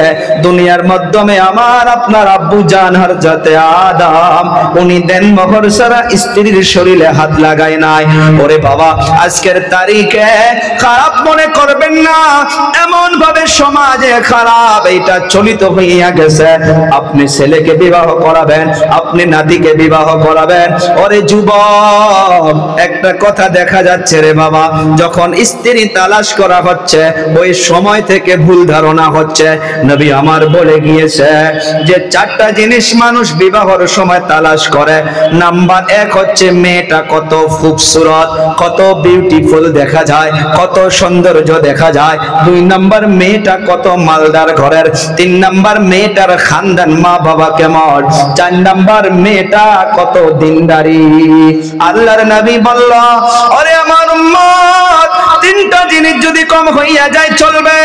দুনিয়ার মাধ্যমে আমার আপনার আব্বু জান হযরতে আদম উনি দেন মোহর ছাড়া স্ত্রীর শরীরে হাত লাগায় নাই। ওরে বাবা, আজকের তারিখে খারাপ মনে করবেন না, এমন ভাবে সমাজে খারাপ এটা চলিত হইয়া গেছে। আপনি ছেলেকে বিবাহ করাবেন, আপনি নাতিকে বিবাহ করাবেন, ওরে যুবক একটা কথা দেখা যাচ্ছে রে বাবা, যখন স্ত্রী তালাশ করা হচ্ছে ওই সময় থেকে ভুল ধারণা হচ্ছে। নবী আমার বলে গিয়েছে যে 4টা জিনিস মানুষ বিবাহের সময় তালাশ করে। নাম্বার 1 হচ্ছে মেয়েটা কত খুবসুরত, কত বিউটিফুল দেখা যায়, কত সৌন্দর্য দেখা যায়। 2 নাম্বার মেয়েটা কত মালদার ঘরের। 3 নাম্বার মেয়েটার খানদান মা বাবা কেমন। 4 নাম্বার মেয়েটা কত দিনদারি। আল্লাহর নবী বলল, ওরে আমার উম্মত, 3টা জিনিস যদি কম হইয়া যায় চলবে।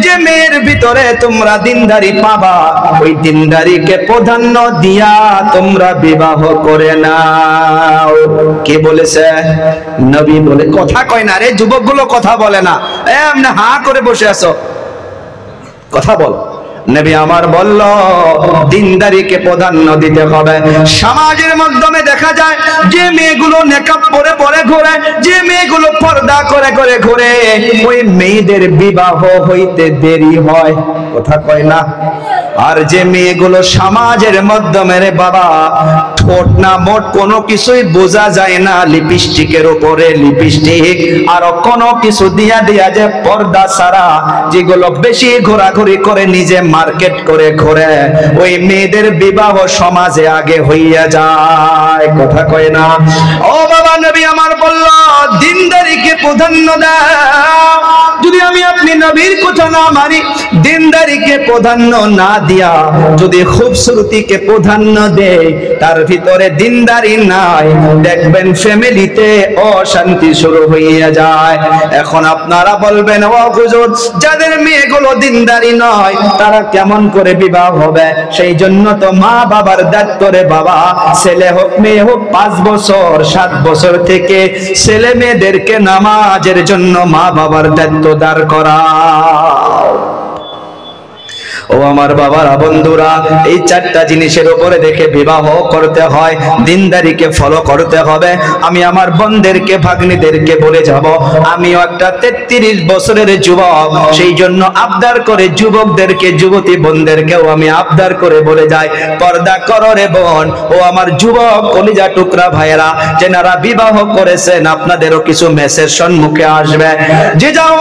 যে মেয়ের ভিতরে তোমরা দিনদারি পাবা, ওই দিনদারিকে প্রাধান্য দিয়া তোমরা বিবাহ করে নাও। কে বলেছে? নবী বলে। কথা কয় না রে, যুবকগুলো কথা বলে না, এমনি হা করে বসে আছো, কথা বল। নবী আমার বলল দিনদারিকে প্রাধান্য দিতে হবে। সমাজের মাধ্যমে দেখা যায় যে মেয়েগুলো নেকাব পরে পরে ঘোরে, যে মেয়েগুলো পর্দা করে করে ঘোরে, ওই মেয়েদের বিবাহ হইতে দেরি হয়। কথা কয় না। আর যে মেয়েগুলো সমাজের মাধ্যমে রে বাবা ঠোঁট না মোট কোনো কিছুই বোঝা যায় না, লিপস্টিকের উপরে লিপস্টিক আর কোনো কিছু দিয়া দিয়া যে পর্দা ছাড়া যেগুলো বেশি ঘোরাঘুরি করে নিজে মার্কেট করে ঘোরে, ওই মেয়েদের বিবাহ সমাজে আগে হইয়া যায়। কথা কয় না। ও বাবা, নবী আমার বলল দিনদারিকে প্রাধান্য দাও। যদি আমি আপনি নবীর কথা না মানি, দিনদারিকে প্রাধান্য না দিয়া যদি খুবসুরতিকে প্রাধান্য দেয়, তার ভিতরে দিনদারি নাই, দেখবেন ফ্যামিলিতে অশান্তি শুরু হইয়া যায়। এখন আপনারা বলবেন, ও হুজুর, যাদের মেয়েগুলো দিনদারি নয় তারা কেমন করে বিবাহ হবে? সেই জন্য তো মা বাবার দায়িত্ব রে বাবা, ছেলে হোক মেয়ে হোক, 5 বছর 7 বছর থেকে ছেলে মেয়েদেরকে নামাজের জন্য মা বাবার দায়িত্ব দাঁড় করাও। ও আমার বাবারা, বন্ধুরা, এই 4টা জিনিসের উপরে দেখে বিবাহ করতে হয়, দিনদারিকে ফলো করতে হবে। আমি আমার বোনদেরকে ভাগ্নিদেরকে বলে যাব, আমিও একটা 33 বছরের যুবক, সেই জন্য আবদার করে যুবকদেরকে, যুবতী বোনদেরকেও আমি আবদার করে বলে যাই, পর্দা করো রে বোন। ও আমার যুবক কলিজা টুকরা ভাইয়েরা, যেনারা বিবাহ করেছেন, আপনাদেরও কিছু মেসেজ সম্মুখে আসবে। যে যাও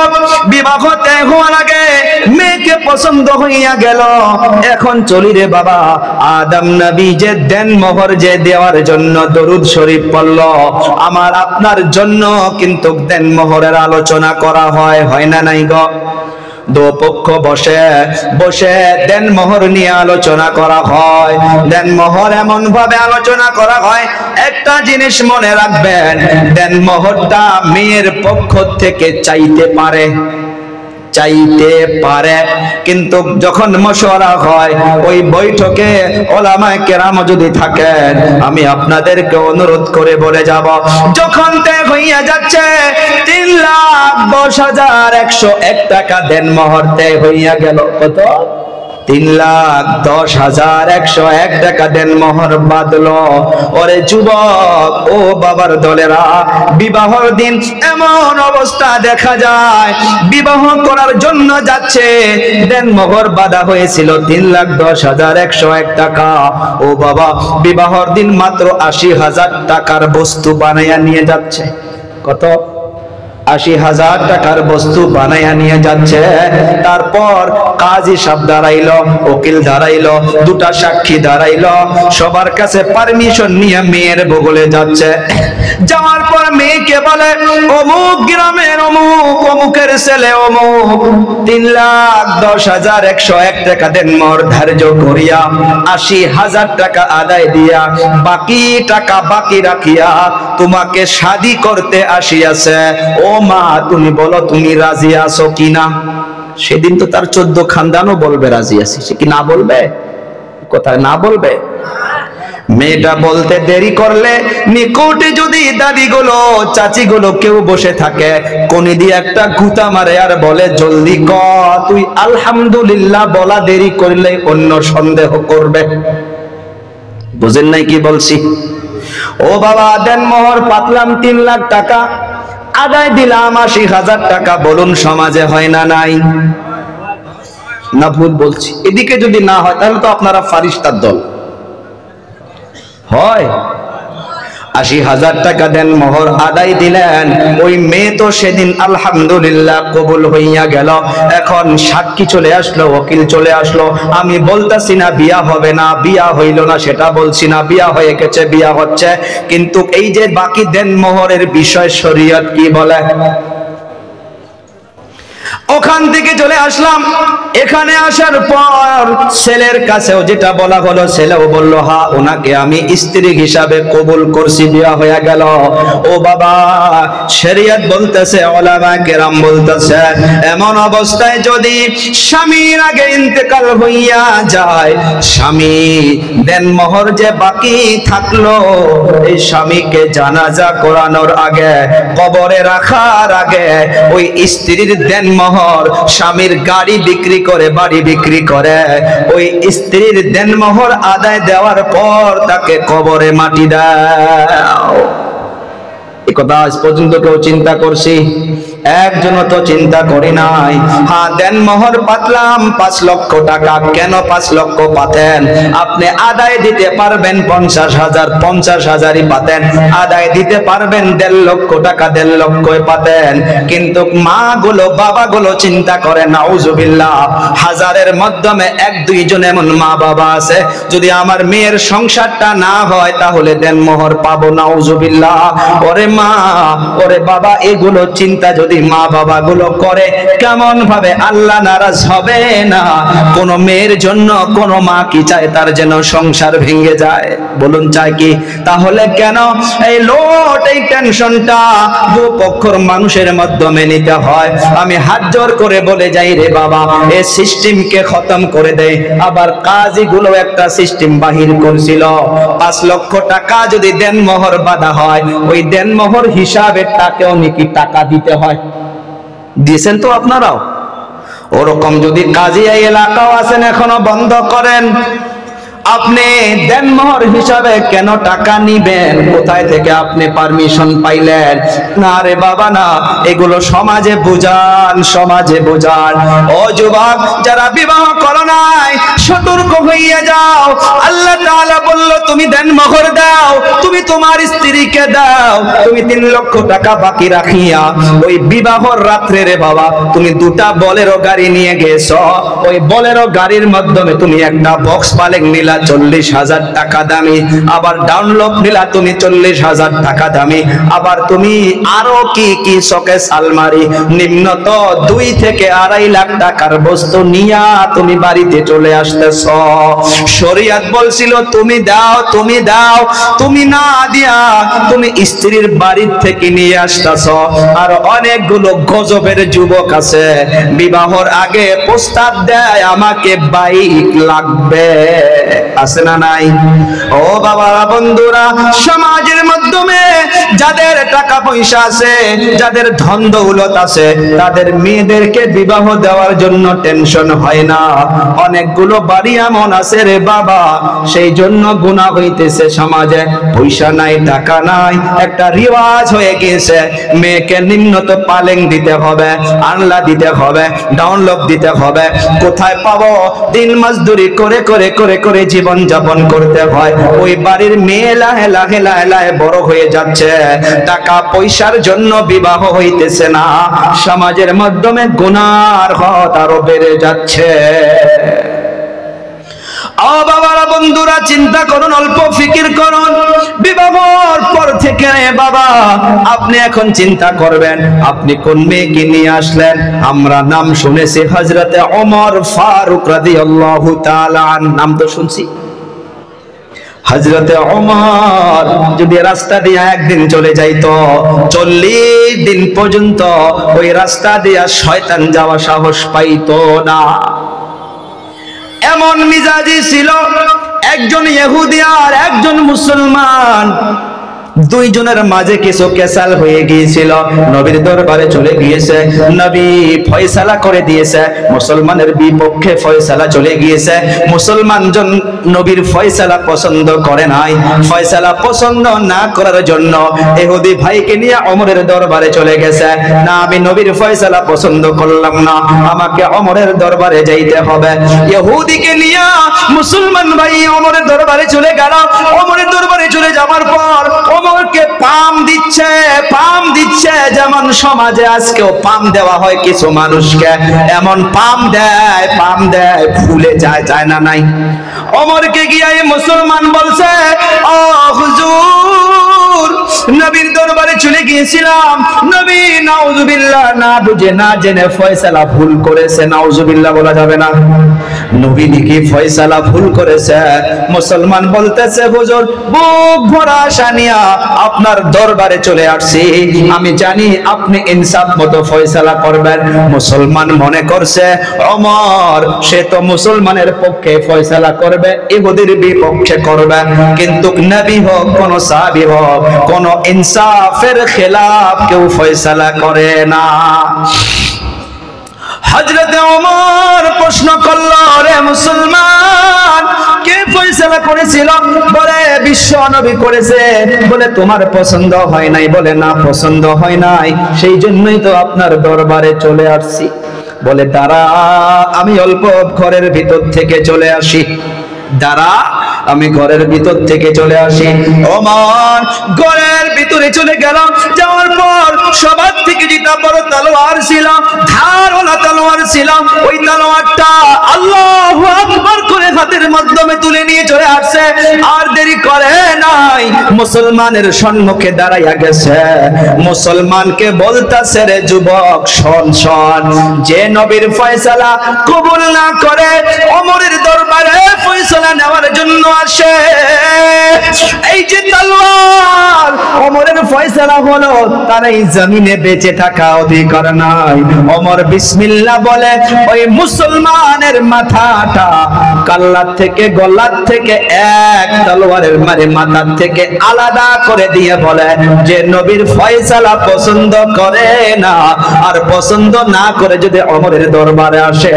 বিবাহতে হওয়ার আগে মেয়েকে পছন্দ হইয়া গেল, এখন চলি রে বাবা, আদম নবী যে দেন মোহর যে দেওয়ার জন্য দরুদ শরীফ পড়ল, আমার আপনার জন্য কিন্তু দেন মোহরের আলোচনা করা হয় না নাই গো? দুপক্ষ বসে বসে দেন মোহর নিয়ে আলোচনা করা হয়। দেন মোহর এমন ভাবে আলোচনা করা হয়, একটা জিনিস মনে রাখবেন, দেন মোহরটা মেয়ের পক্ষ থেকে চাইতে পারে, কিন্তু যখন মশওয়ারা হয় ওই বৈঠকে ওলামায়ে কেরাম যদি থাকেন, আমি আপনাদেরকে অনুরোধ করে বলে যাব, যখন তে হইয়া যাচ্ছে 3,10,101 টাকা দেন মোহর তে হইয়া গেল, কত? 3,10,101 টাকা দেন মোহর বাদলো। ওরে যুবক, ও বাবার দলেরা, বিবাহর দিন এমন অবস্থা দেখা যায়, বিবাহ করার জন্য যাচ্ছে, দেন মোহর বাঁধা হয়েছিল 3,10,101 টাকা। ও বাবা, বিবাহর দিন মাত্র 80,000 টাকার বস্তু বানাইয়া নিয়ে যাচ্ছে। কত? 80,000 টাকার বস্তু বানাইয়া নিয়ে যাচ্ছে। তারপর কাজী সাহেব দাঁড়াইলো, উকিল দাঁড়াইলো, 2টা সাক্ষী দাঁড়াইলো, সবার কাছে পারমিশন নিয়ে মেয়ের বগলে যাচ্ছে। যাওয়ার পর মেয়েকে বলে, অমুক গ্রামের অমুকের ছেলে অমুক 3,10,101 টাকা দেন মোহর ধার্য করিয়া 80,000 টাকা আদায় দিয়া বাকি টাকা বাকি রাখিয়া তোমাকে শাদী করতে আসিয়াছে। ও মা, তুমি বলো তুমি রাজি আছো কিনা? সেদিন তো তার 14 খানদানও বলবে রাজি আছি, সে কি না বলবে? কোথায় না বলবে? মেয়েটা বলতে দেরি করলে নিকটে যদি দাদিগুলো চাচিগুলো কেউ বসে থাকে, কোনি দিয়ে একটা গুতা মারে আর বলে, জলদি কর, তুই আলহামদুলিল্লাহ বলা দেরি করলে অন্য সন্দেহ করবে। বুঝেন নাই কি বলছি? ও বাবা, দেন মোহর পাতলাম 3 লাখ টাকা, আদায় দিলাম ৮০,০০০ টাকা, বলুন সমাজে হয় না নাই? না ভুল বলছি? এদিকে যদি না হয় তাহলে তো আপনারা ফারিস্তার দল। হয় ৮০,০০০ টাকা দেন মোহর আদায় দিলেন। ওই মেয়ে তো সেদিন আলহামদুলিল্লাহ কবুল হইয়া গেল। এখন সাক্ষী চলে আসলো, ওকিল চলে আসলো। আমি বলতাছি না বিয়া হবে না, বিয়া হইল না সেটা বলছি না, বিয়া হয়ে গেছে, বিয়া হচ্ছে। কিন্তু এই যে বাকি দেন মোহরের বিষয় শরীয়ত কি বলে? ওখান থেকে চলে আসলাম। এখানে আসার পর ছেলের কাছেও যেটা বলা হলো, ছেলেও বলল হ্যাঁ ওনাকে আমি স্ত্রী হিসাবে কবুল করছি, বিয়া হয়ে গেল। ও বাবা, শরীয়ত বলতেছে, উলামা কেরাম বলতেছে, এমন অবস্থায় যদি স্বামীর আগে ইন্তেকাল হইয়া যায়, স্বামী দেনমোহর যে বাকি থাকলো, এই স্বামীকে জানাজা করানোর আগে, কবরে রাখার আগে ওই স্ত্রীর দেনমোহর স্বামীর গাড়ি বিক্রি করে, বাড়ি বিক্রি করে, ওই স্ত্রীর দেনমোহর আদায় দেওয়ার পর তাকে কবরে মাটি দাও। এই কথা আজ পর্যন্ত কেউ চিন্তা করছি? একজনও তো চিন্তা করি নাই। হ্যাঁ, দেনমোহর পাতলাম ৫ লক্ষ টাকা। কেন ৫ লক্ষ পাতেন? আপনি আদায় দিতে পারবেন ৫০,০০০, ৫০,০০০ই পাতেন। আদায় দিতে পারবেন ১.৫ লক্ষ টাকা, ১.৫ লক্ষই পাতেন। কিন্তু মা গুলো, বাবা গুলো চিন্তা করে, নাউজুবিল্লাহ, হাজারের মাধ্যমে ১-২ জন এমন মা বাবা আছে, যদি আমার মেয়ের সংসারটা না হয় তাহলে দেনমোহর পাবো, নাউজুবিল্লাহ। ওরে মা, ওরে বাবা, এগুলো চিন্তা যদি মা বাবা গুলো করে, কেমন ভাবে আল্লাহ নারাজ হবে না? কোন মেয়ের জন্য কোন মা কি চায় তার যেন সংসার ভেঙে যায়? বলুন চায় কি? তাহলে কেন এই লোড, এই টেনশনটা দুপক্ষের মানুষের মাধ্যমে নিতে হয়? আমি হাত জোর করে বলে যাই রে বাবা, এই সিস্টেমকে খতম করে দেয়। আবার কাজী গুলো একটা সিস্টেম বাহির করছিল, ৫ লক্ষ টাকা যদি দেনমোহর বাঁধা হয়, ওই দেনমোহর হিসাবের টাকাও নাকি টাকা দিতে হয়। দিয়েছেন তো আপনারাও? ওরকম যদি কাজী এলাকাও আছেন, এখনো বন্ধ করেন। আপনি দেনমোহর হিসাবে কেন টাকা নিবেন? কোথায় থেকে আপনি পারমিশন পাইলেন? না রে বাবা না, এগুলো সমাজে বুঝান, সমাজে বুঝান। ও যুবক যারা বিবাহ করো নাই, সতর্ক হইয়া যাও। আল্লাহ তাআলা বলল তুমি দেনমোহর দাও, তুমি তোমার স্ত্রীকে দাও। তুমি ৩ লক্ষ টাকা বাকি রাখিয়া ওই বিবাহর রাত্রে রে বাবা তুমি 2টা বোলেরো গাড়ি নিয়ে গেছো। ওই বোলেরো গাড়ির মাধ্যমে তুমি একটা বক্স পালেং নিলা 40,000 টাকা দামি, আবার ডাউনলোড নিলা তুমি 40,000 টাকা দামি, আবার তুমি আরো কি কি শোকেস আলমারি নিম্নত 2 থেকে 2.5 লাখ টাকার বস্তু নিয়া তুমি বাড়িতে চলে আসতেছ। শরীয়ত বলছিল তুমি দাও, তুমি দাও, তুমি না দিয়া তুমি স্ত্রীর বাড়ির থেকে নিয়ে আসতেছ। আর অনেকগুলো গজবের যুবক আছে, বিবাহর আগে প্রস্তাব দেয় আমাকে বাইক লাগবে, আছে না নাই? ও বাবা বন্ধুরা, সমাজের মাধ্যমে যাদের টাকা পয়সা আছে, যাদের ধন দৌলত আছে, তাদের মেয়েদেরকে বিবাহ দেওয়ার জন্য টেনশন হয় না। অনেকগুলো বাড়ি এমন আছে রে বাবা, সেই জন্য গুনাহ হইতেছে সমাজে। পয়সা নাই, টাকা নাই, একটা রিওয়াজ হয়ে গেছে, মেয়েকে নিম্নত পালেং দিতে হবে, আনলা দিতে হবে, ডাউনলোড দিতে হবে। কোথায় পাবো? দিন মজদুরি করে করে করে করে জীবন যাপন করতে হয়। ওই বাড়ির মেয়ে লাহে লাহে লাহে লাহে বড় হয়ে যাচ্ছে, টাকা পয়সার জন্য বিবাহ হইতেছে না। সমাজের মাধ্যমে গুনার হাত আরো বেড়ে যাচ্ছে। ও বাবারা, বন্ধুরা, চিন্তা করুন, অল্প ফিকির করুন। বিবাহর পর থেকে বাবা আপনি এখন চিন্তা করবেন আপনি কোন মেয়েকে নিয়ে আসলেন। আমরা নাম শুনেছি হযরতে ওমর ফারুক রাদিয়াল্লাহু তাআলা, নাম তো শুনছি। হযরতে ওমর যদি রাস্তা দিয়ে একদিন চলে যাইতো, 40 দিন পর্যন্ত ওই রাস্তা দিয়ে শয়তান যাওয়া সাহস পাইতো না। এমন মিজাজি ছিল। একজন ইহুদি আর একজন মুসলমান দুইজনের মাঝে কিছু কেসাল হয়ে গিয়েছিল, নবীর দরবারে চলে গিয়েছে, নবী ফয়সালা করে দিয়েছে, মুসলমানের বিপক্ষে ফয়সালা চলে গিয়েছে। মুসলমান জন নবীর ফয়সালা পছন্দ করে নাই, ফয়সালা পছন্দ না করার জন্য ইহুদি ভাইকে নিয়ে ওমরের দরবারে চলে গেছে। না, আমি নবীর ফয়সালা পছন্দ করলাম না, আমাকে ওমরের দরবারে যাইতে হবে। ইহুদিকে নিয়ে মুসলমান ভাই ওমরের দরবারে চলে গেল। ওমরের দরবারে চলে যাওয়ার পর ওমরকে পাম দিচ্ছে যেমন সমাজে আজকেও পাম দেওয়া হয় কিছু মানুষকে, এমন পাম দেয় ভুলে যায় না নাই। ওমরকে গিয়ে মুসলমান বলছে, ও হুজুর, নবীর দরবারে চলে গিয়েছিলাম, নবী নাউজুবিল্লাহ না বুঝে না জেনে ফয়সালা ভুল করেছে। নাউজুবিল্লাহ বলা যাবে না, নবী কি ফয়সালা ভুল করেছে। মুসলমান বলতেছে, হুজুর বুক ভরা আশা নিয়া আপনার দরবারে চলে আসছি, আমি জানি আপনি ইনসাফ মতো ফয়সালা করবেন। মুসলমান মনে করছে ওমর সে তো মুসলমানের পক্ষে ফয়সালা করবে, ইহুদির বিপক্ষে করবে, কিন্তু নবী হোক কোন সাহাবী হোক কোন ইনসাফের খেলাফ কেউ ফয়সালা করে না। হযরতে ওমর প্রশ্ন করলো, রে মুসলমান, কে ফয়সালা করেছিল? বলে বিশ্ব নবী করেছে। বলে তোমার পছন্দ হয় নাই? বলে না, পছন্দ হয় নাই, সেই জন্যই তো আপনার দরবারে চলে আসছি। বলে দাঁড়া, আমি অল্প ঘরের ভিতর থেকে চলে আসি, দাঁড়া আমি ঘরের ভিতর থেকে চলে আসি। ওমর ঘরের ভিতরে চলে গেল। যাওয়ার পর সবার থেকে যেটা বড় তলোয়ার ছিল, ধারওয়ালা তলোয়ার ছিল, ওই তলোয়ারটা আল্লাহু আকবার করে হাতের মাধ্যমে তুলে নিয়ে চলে আসছে। আর দেরি করে নাই, মুসলমানের সম্মুখে দাঁড়াইয়া গেছে। মুসলমানকে বলতাছে, রে যুবক, শোন, যে নবীর ফয়সালা কবুল না করে ওমরের দরবারে ফয়সালা নেওয়ার জন্য আসে, এই যে তলোয়ার ওমরের ফয়সালা হলো, তার এই জমিনে বেঁচে থাকা অধিকার নাই। ওমর বিসমিল্লাহ বলে ওই মুসলমানের মাথাটা কাল্লার থেকে গলার থেকে এক তলোয়ারের মাথার থেকে আলাদা করে দিয়ে বলে, যে নবীর ফয়সালা পছন্দ করে না আর পছন্দ না করে যদি ওমরের দরবারে আসে,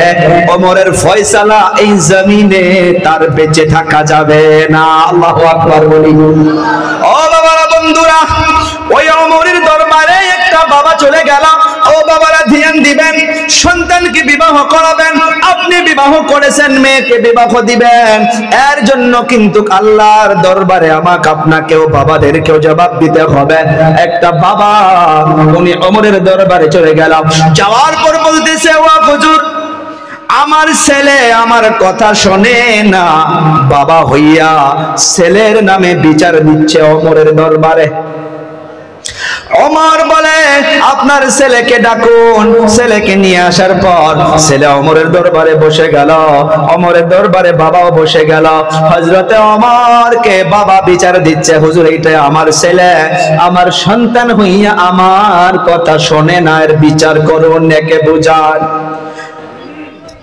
ওমরের ফয়সালা এই জমিনে তার বেঁচে থাকা যাবে না। আল্লাহু আকবার বলি। ও বাবারা, বন্ধুরা, ওই ওমরের দরবারে একটা বাবা চলে গেল। ও বাবারা, ধ্যান দিবেন, সন্তানকে বিবাহ করাবেন, আপনি বিবাহ করেছেন, মেয়েকে বিবাহ দিবেন, এর জন্য কিন্তু আল্লাহর দরবারে আমাকে আপনাকেও বাবাদেরকেও জবাব দিতে হবে। একটা বাবা উনি ওমরের দরবারে চলে গেল। যাওয়ার পর বলতেছে, ও হুজুর, আমার ছেলে আমার কথা শোনে না, বাবা হইয়া ছেলের নামে বিচার দিচ্ছে ওমরের দরবারে। ওমর বলে, আপনার ছেলেকে ডাকুন। ছেলেকে নিয়ে আসার পর ছেলে ওমরের দরবারে বসে গেল। ওমরের দরবারে বাবাও বসে গেল। হযরতে ওমরকে বাবা বিচার দিচ্ছে, হুজুর এইটা আমার ছেলে, আমার সন্তান হইয়া আমার কথা শোনে না, এর বিচার করুন, একে বুঝান।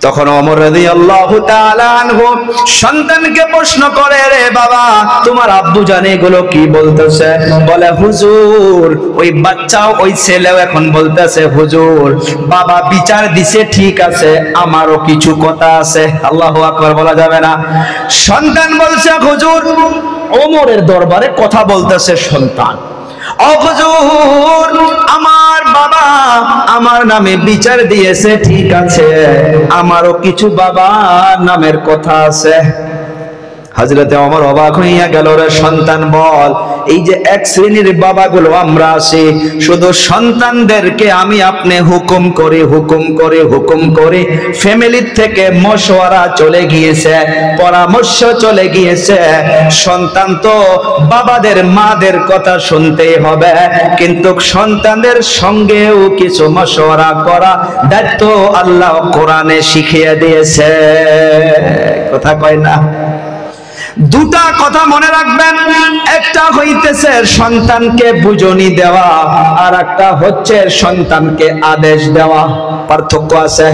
তখন ওমর রাদিয়াল্লাহু তাআলা আনহু সন্তানকে প্রশ্ন করে, রে বাবা, তোমার আব্বু জানে এগুলো কি বলতেছে? বলে, হুজুর, ওই বাচ্চাও ওই ছেলেও এখন বলতেছে, হুজুর, বাবা বিচার দিছে ঠিক আছে, আমারও কিছু কথা আছে। আল্লাহু আকবার বলা যাবে না। সন্তান বলছে, হুজুর, ওমরের দরবারে কথা বলতেছে সন্তান, ও হুজুর, আমার বাবা আমার নামে বিচার দিয়েছে ঠিক আছে, আমারও কিছু বাবা নামের কথা আছে। হযরতে ওমর অবাক হইয়া গেল, রে সন্তান বল। এই যে এক শ্রেণীর বাবাগুলো আমরা আছি, শুধু সন্তানদেরকে আমি আপনি হুকুম করি, ফ্যামিলির থেকে মশওয়ারা চলে গিয়েছে, পরামর্শ চলে গিয়েছে। সন্তান তো বাবাদের মাদের কথা শুনতেই হবে, কিন্তু সন্তানদের সঙ্গেও কিছু মশওয়ারা করা দায়িত্ব আল্লাহ কোরআনে শিখিয়ে দিয়েছে। কথা কয় না? দুটা কথা মনে রাখবেন, একটা হইতেছে সন্তানকে বুঝনি দেওয়া, আর একটা হচ্ছে সন্তানকে আদেশ দেওয়া। পার্থক্য আছে।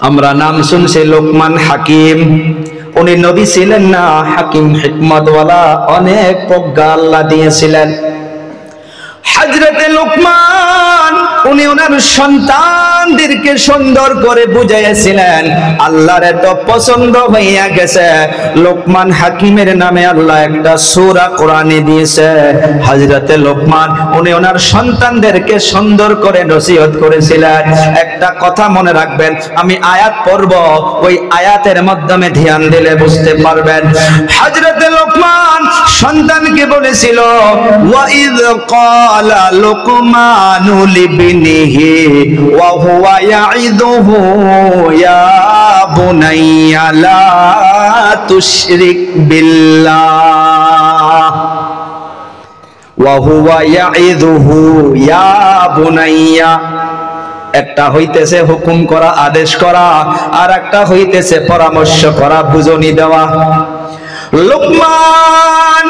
আমরা নাম শুনছি লোকমান হাকিম, উনি নবী ছিলেন না, হাকিম হিকমতওয়ালা, অনেক প্রজ্ঞা আল্লাহ দিয়েছিলেন। হযরতে লোকমান উনি ওনার সন্তানদেরকে সুন্দর করে বুঝাইছিলেন। আল্লাহর এত পছন্দ হইয়া গেছে, লোকমান হাকিমের নামে আল্লাহ একটা সূরা কোরআনে দিয়েছে। হযরতে লোকমান উনি ওনার সন্তানদেরকে সুন্দর করে নসিহত করেছিলেন। একটা কথা মনে রাখবেন, আমি আয়াত পড়ব, ওই আয়াতের মাধ্যমে ধ্যান দিলে বুঝতে পারবেন। হযরতে লোকমান সন্তানকে বলেছিল, ওয়াইদ ক্বালা লুকমানু লিবনিহি ওয়া হুয়া ইয়াইদুহু ইয়া বুনাইয়া লা তুশরিক বিল্লাহ ওয়া হুয়া ইয়াইদুহু ইয়া বুনাইয়া। একটা হইতেছে হুকুম করা, আদেশ করা, আর একটা হইতেছে পরামর্শ করা, বুঝনি দেওয়া। লোকমান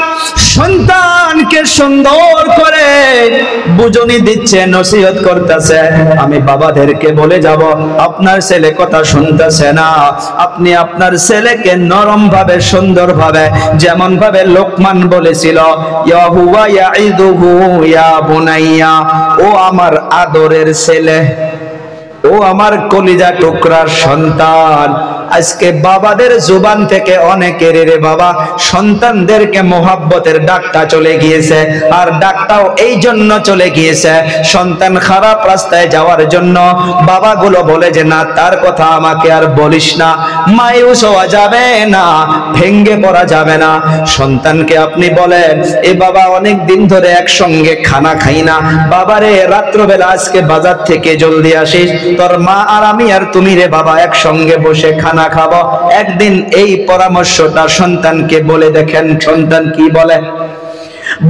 সন্তানকে সুন্দর করে বুঝনি দিচ্ছে, নসিহত করতেছে। আমি বাবাদেরকে বলে যাব, আপনার ছেলে কথা শুনতেছে না, আপনি আপনার ছেলেকে নরম ভাবে, সুন্দর ভাবে, যেমন ভাবে লোকমান বলেছিল, ইয়া হুয়া ইয়াইদুহু ইয়া বুনাইয়া, ও আমার আদরের ছেলে, ও আমার কলিজা টুকরার সন্তান। আজকে বাবাদের জুবান থেকে অনেকের রে বাবা সন্তানদেরকে মোহাব্বতের ডাকটা চলে গিয়েছে। আর ডাকটাও এই জন্য চলে গিয়েছে, সন্তান খারাপ রাস্তায় যাওয়ার জন্য বাবাগুলো বলে যে না, তার কথা আমাকে আর বলিস না। মায়ুস হওয়া যাবে না, ভেঙ্গে পড়া যাবে না। সন্তানকে আপনি বলেন, এ বাবা অনেক দিন ধরে একসঙ্গে খানা খাই না, বাবারে রাত্রবেলা আজকে বাজার থেকে জলদি আসিস, তোর মা আর আমি আর তুমি রে বাবা একসঙ্গে বসে খানা খাবো। একদিন এই পরামর্শটা সন্তানকে বলে দেখেন, সন্তান কি বলে।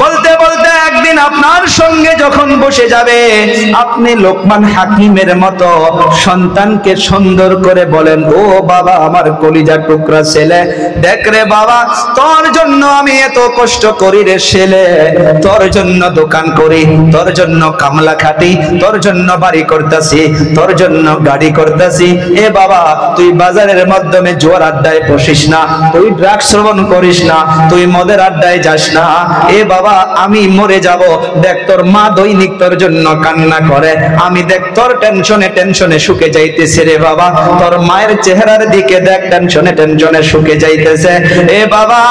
বলতে বলতে একদিন আপনার সঙ্গে যখন বসে যাবে, আপনি লোকমান হাকিমের মতো সন্তানকে সুন্দর করে বলেন, ও বাবা আমার কলিজা টুকরা ছেলে, দেখ রে বাবা, তোর জন্য আমি এত কষ্ট করি রে ছেলে, তোর জন্য দোকান করি, তোর জন্য কামলা খাটি, তোর জন্য বাড়ি করতেছি, তোর জন্য গাড়ি করতেছি। এ বাবা, তুই বাজারের মাধ্যমে জোয়ার আড্ডায় বসিস না, তুই ড্রাগস সেবন করিস না, তুই মদের আড্ডায় যাস না। এ বাবা, আমি মরে যাব, দেখ তোর মা দৈনিক তোর জন্য কান্না করে, আমি দেখ তোর টেনশনে টেনশনে শুকে যাইতেছে রে বাবা, তোর মায়ের চেহারার দিকে দেখ, টেনশনে টেনশনে শুকে যাইতেছে। এ বাবা,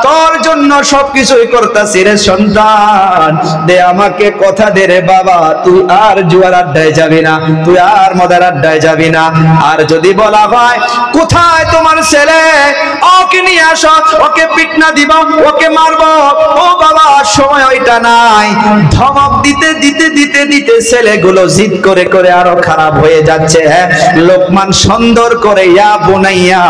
তোর জন্য সবকিছুই করতেছি রে সন্তান, দে আমাকে কথা দে রে বাবা, তুই আর জুয়ার আড্ডায় যাবি না, তুই আর মদের আড্ডায় যাবি না। আর যদি বলা হয় কোথায় তোমার ছেলে, ওকে নিয়ে আসো, ওকে পিটনা দিব, ওকে মারবো, ও বাবা সময় ওইটা নাই। ধমক দিতে দিতে দিতে দিতে ছেলেগুলো জিদ করে করে আরো খারাপ হয়ে যাচ্ছে। লোকমান সুন্দর করে ইয়া বুনাইয়া,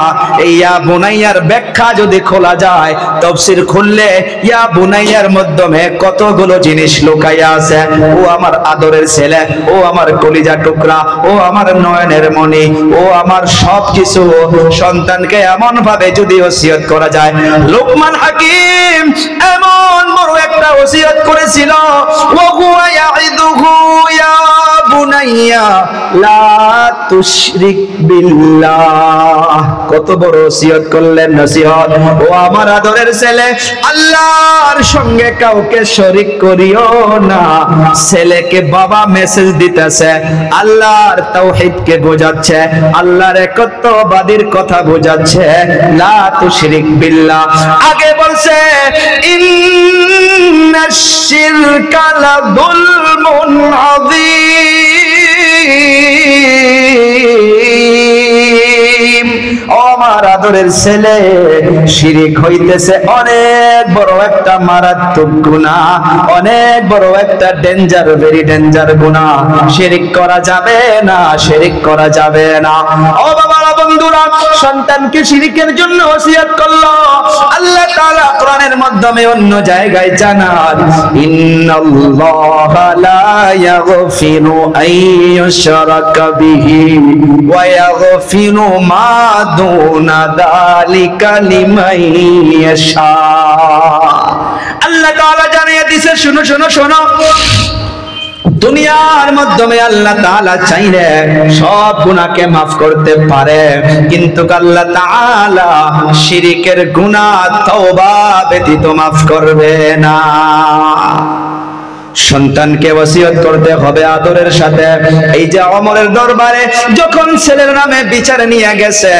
এই ইয়া বুনাইয়ার ব্যাখ্যা যদি খোলা যায়, তাফসীর খুললে ইয়া বুনাইয়ার মাধ্যমে কতগুলো জিনিস লুকাইয়া আছে। ও আমার আদরের ছেলে, ও আমার কলিজা টুকরা, ও আমার নয়নের মণি, ও আমার সবকিছু। সন্তানকে এমন ভাবে যদি ওসিয়ত করা যায়, লোকমান হাকিম এমন বড় একটা ওসিয়ত করেছিল, ওয়া হুয়া ইয়াইদুহু ইয়া বুনাইয়া লা তুশরিক বিল্লাহ। কত বড় ওসিয়ত করলেন, নসিহত। ও আমার আদরের ছেলে, আল্লাহর সঙ্গে কাউকে শরীক করিও না। ছেলেকে বাবা মেসেজ দিতেছে, আল্লাহর তাওহীদকে বোঝাচ্ছে, আল্লাহর একত্ববাদীর কথা বোঝাচ্ছে, লা তুশরিক বিল্লাহ। আগে বলছে ইন্নাশ শিরকা লাযুলমুন আযীম। ও আমার আদরের ছেলে, শিরিক হইতেছে অনেক বড় একটা মারাত্মক গুনাহ, অনেক বড় একটা ডেঞ্জার, ভেরি ডেঞ্জার গুনাহ। শিরিক করা যাবে না, শিরিক করা যাবে না। ও বাবারা, বন্ধুরা, সন্তানকে শিরিকের জন্য ওসিয়ত করলো। আল্লাহ তাআলা কোরআনের মাধ্যমে অন্য জায়গায় জানান, ইন্নাল্লাহা লা ইয়াগফিরু আইয়ুশরাকা বিহি ওয়া ইয়াগফিরু মা দুনা যালিকা লিমান ইয়াশা। আল্লাহ তাআলা জানিয়ে দিয়েছে, শোনো শোনো শোনো, দুনিয়ার মাধ্যমে আল্লাহ তাআলা চাইলে সব গুনাহকে maaf করতে পারে, কিন্তু আল্লাহ তাআলা শিরকের গুনাহ তওবা ব্যতীত maaf করবে না। সন্তানকে ওসিয়ত করতে হবে আদরের সাথে। এই যে ওমরের দরবারে যখন ছেলের নামে বিচার নিয়ে গেছে,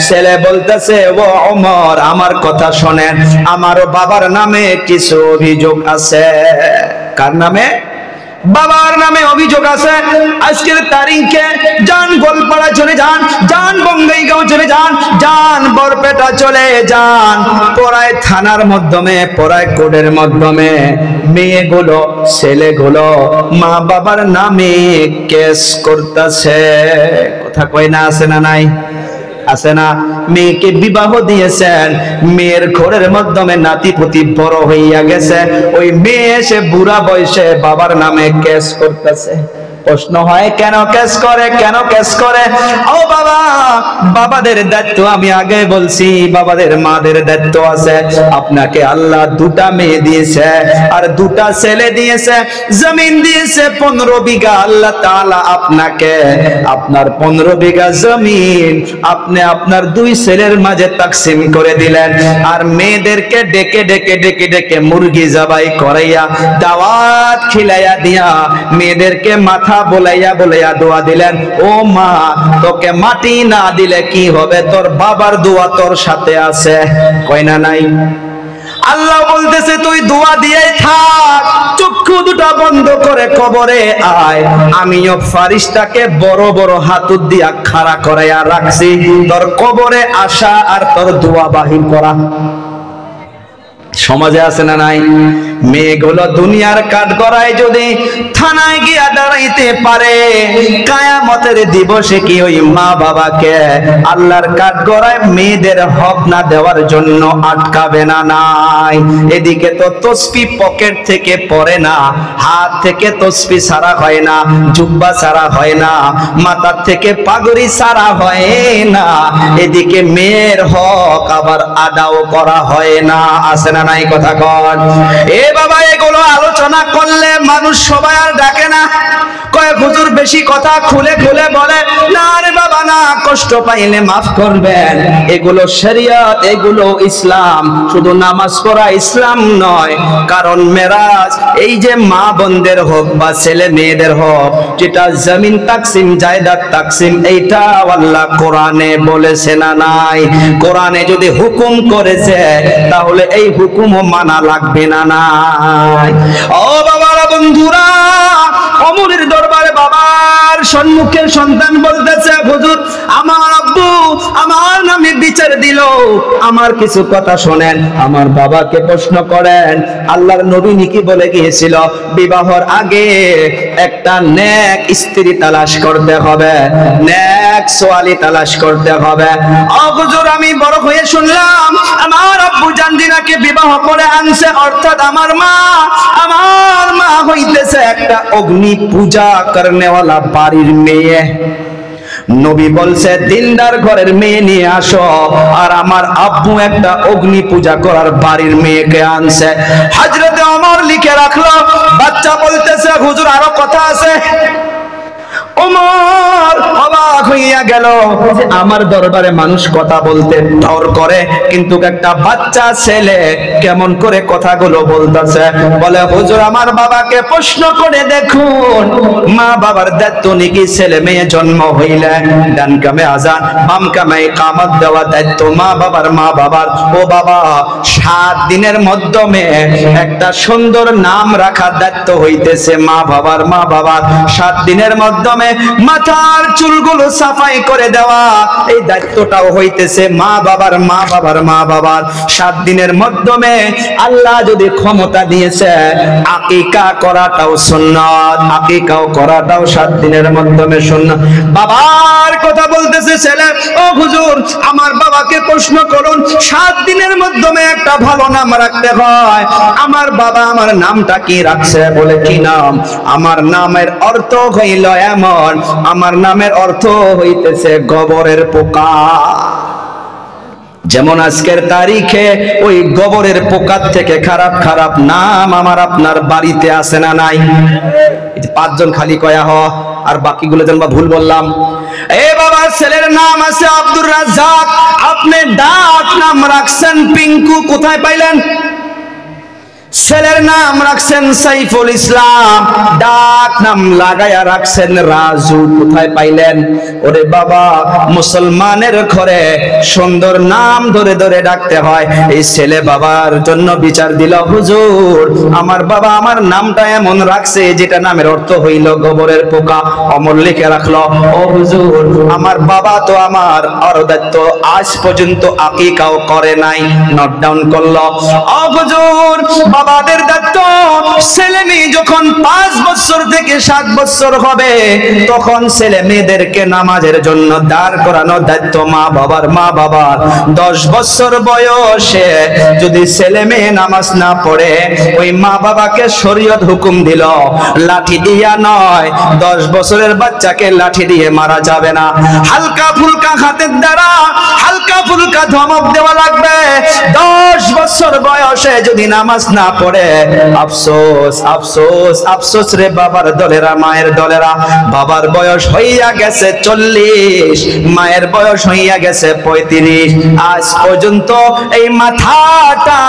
ছেলে বলতেছে, ও ওমর আমার কথা শোনেন, আমারও বাবার নামে কিছু অভিযোগ আছে। কার নামে? বাবার নামে অভিযোগ আছে। আজকের তারিখে যান গোলপাড়া চলে যান, যান বঙ্গাইগাঁও চলে যান, যান বরপেটা চলে যান, পড়ায় থানার মাধ্যমে, পড়ায় কোর্টের মাধ্যমে মেয়েগুলো ছেলেগুলো মা বাবার নামে কেস করতেছে। কথা কয় না? আছে না নাই? আছে না? মেয়েকে বিবাহ দিয়েছেন, মেয়ের ঘরের মাধ্যমে নাতিপুতি বড় হইয়া গেছে, ওই মেয়ে এসে বুড়া বয়সে বাবার নামে কেস করতেছে। প্রশ্ন হয় কেন কেস করে, কেন কেস করে? ও বাবা, বাবাদের দায়িত্ব আমি আগে বলছি, বাবাদের মাদের দায়িত্ব আছে। আপনাকে আল্লাহ দুটা মেয়ে দিয়েছে আর দুটা ছেলে দিয়েছে, জমিন দিয়েছে 15 বিঘা। আল্লাহ তাআলা আপনাকে আপনার 15 বিঘা জমিন আপনি আপনার দুই ছেলের মাঝে তাকসিম করে দিলেন, আর মেয়েদেরকে ডেকে ডেকে ডেকে ডেকে মুরগি জবাই করাইয়া দাওয়াত খিলাইয়া দিয়া মেয়েদেরকে মাথা বলাইয়া বলাইয়া দোয়া দিলেন। ও মা, তোকে মাটি না দিলে কি হবে? তোর বাবার দোয়া তোর সাথে আছে। কয় না নাই? আল্লাহ বলতেছে তুই দোয়া দিয়ে থাক, চক্ষু দুটা বন্ধ করে কবরে আয়, আমিও ফারিস্তাকে বড় বড় হাতুর দিয়া খাড়া করাইয়া রাখছি তোর কবরে আসা আর তোর দোয়া বাহির করা। সমাজে আছে না নাই? মেয়েগুলো দুনিয়ার কাঠগড়ায় যদি থানায় গিয়া দাঁড়াইতে পারে, কিয়ামতের দিবসে কি ওই মা বাবাকে আল্লাহর কাঠগড়ায় মেয়েদের হক না দেওয়ার জন্য আটকাবে না? নাই। এদিকে তো তসবিহ পকেট থেকে পড়ে না, হাত থেকে তসবিহ ছাড়া হয় না, জুব্বা ছাড়া হয় না, মাথার থেকে পাগড়ি ছাড়া হয় না, এদিকে মেয়ের হক আবার আদাও করা হয় না। আছে না নাই? কথা কন। এ বাবা, এগুলো আলোচনা করলে মানুষ সবাই আর ডাকে না, কয় হুজুর বেশি কথা খুলে খুলে বলে। না রে বাবা না, কষ্ট পাইলে মাফ করবেন। এগুলো শরিয়ত, এগুলো ইসলাম। শুধু নামাজ পড়া ইসলাম নয়, কারণ মেরাজ এই যে মা বোনদের হোক বা ছেলে মেয়েদের হোক, যেটা জমিন তাকসিম, জায়দাত তাকসিম, এইটা আল্লাহ কোরআনে বলেছে না নাই? কোরআনে যদি হুকুম করেছে তাহলে এই হুকুমও মানা লাগবে না নাই? ও বাবারা, বন্ধুরা, ওমরের দরবারে বাবার সম্মুখে সন্তান বলতেছে, হুজুর আমার আব্বু আমার নামে বিচার দিল, আমার কিছু কথা শোনেন। আমার বাবাকে প্রশ্ন করেন, আল্লাহর নবী কি বলে গিয়েছিল? বিবাহর আগে একটা নেক স্ত্রী তালাশ করতে হবে, নেক সোয়ালি তালাশ করতে হবে। ও হুজুর, আমি বড় হয়ে শুনলাম আমার আব্বু জানদিনাকে বিবাহ করে আনছে, অর্থাৎ আমার মা হইতেছে একটা অগ্নি পূজা করনেওয়ালা বাড়ির মেয়ে। নবী বলছে দিনদার ঘরের মেয়ে নিয়ে আসো, আর আমার আব্বু একটা অগ্নি পূজা করার বাড়ির মেয়েকে আনছে। হযরতে ওমর লিখে রাখলো। বাচ্চা বলতেছে, হুজুর আরো কথা আছে। ওমর অবাক হইয়া গেল যে আমার দরবারে মানুষ কথা বলতে ডর করে, কিন্তু একটা বাচ্চা ছেলে কেমন করে কথাগুলো বলতেছে। বলে, হুজুর আমার বাবাকে প্রশ্ন করে দেখুন, মা বাবার দায়িত্ব নাকি ছেলে মেয়ে জন্ম হইলে ডান কামে আযান বাম কামে ইকামত দেওয়া দায়িত্ব মা বাবার। ও বাবা, 7 দিনের মাধ্যমে একটা সুন্দর নাম রাখা দায়িত্ব হইতেছে মা বাবার। 7 দিনের মাধ্যমে মাথার চুলগুলো সাফাই করে দেওয়া, এই দায়িত্বটাও হইতেছে মা বাবার। 7 দিনের মাধ্যমে আল্লাহ যদি ক্ষমতা দিয়েছে, আকিকা করাটাও সুন্নাত, আকিকাও করাটাও 7 দিনের মাধ্যমে সুন্নাত। বাবার কথা বলতেছে ছেলে, ও হুজুর আমার বাবাকে প্রশ্ন করুন, 7 দিনের মাধ্যমে একটা ভালো নাম রাখতে হয়, আমার বাবা আমার নামটা কি রাখছে? বলে, কি নাম? আমার নামের অর্থ হইল এমন, আমার নামের অর্থ হইতেছে গোবরের পোকা। যেমন আজকের তারিখে ওই গোবরের পোকার থেকে খারাপ খারাপ নাম আমার আপনার বাড়িতে আসে না নাই? এই যে 5 জন খালি কয়া হ, আর বাকিগুলো যেন বা ভুল বললাম। এ বাবা, ছেলের নাম আছে আব্দুর রাজ্জাক, আপনি ডাক নাম রাখছেন পিঙ্কু, কোথায় পাইলেন? ছেলের নাম রাখছেন সাইফুল ইসলাম, ডাক নাম লাগায়া রাখছেন রাজু, কোথায় পাইলেন? ওরে বাবা, মুসলমানের ঘরে সুন্দর নাম ধরে ধরে ডাকতে হয়। এই ছেলে বাবার জন্য বিচার দিল, হুজুর আমার বাবা আমার নামটা এমন রাখছে যেটা নামের অর্থ হইল গোবরের পোকা, অমর লিখে রাখলো। ও হুজুর, আমার বাবা তো আমার দায়িত্ব আজ পর্যন্ত আকিকাও করে নাই, নোট ডাউন করলো। ও হুজুর, বাবাদের দায়িত্ব ছেলে মেয়ে যখন 5 বছর থেকে 7 বছর হবে তখন ছেলে মেয়েদেরকে নামাজের জন্য দাঁড় করানোর দায়িত্ব মা বাবার। 10 বছর বয়সে যদি ছেলে মেয়ে নামাজ না পড়ে, ওই মা বাবাকে শরীয়ত হুকুম দিল লাঠি দিয়া নয়, 10 বছরের বাচ্চাকে লাঠি দিয়ে মারা যাবে না, হালকা ফুলকা হাতের দ্বারা হালকা ফুলকা ধমক দেওয়া লাগবে। 10 বছর বয়সে যদি নামাজ না পড়ে, আফসোস আফসোস আফসোস রে বাবার দলেরা, মায়ের দলেরা। বাবার বয়স হইয়া গেছে 40, মায়ের বয়স হইয়া গেছে 35, আজ পর্যন্ত এই মাথাটা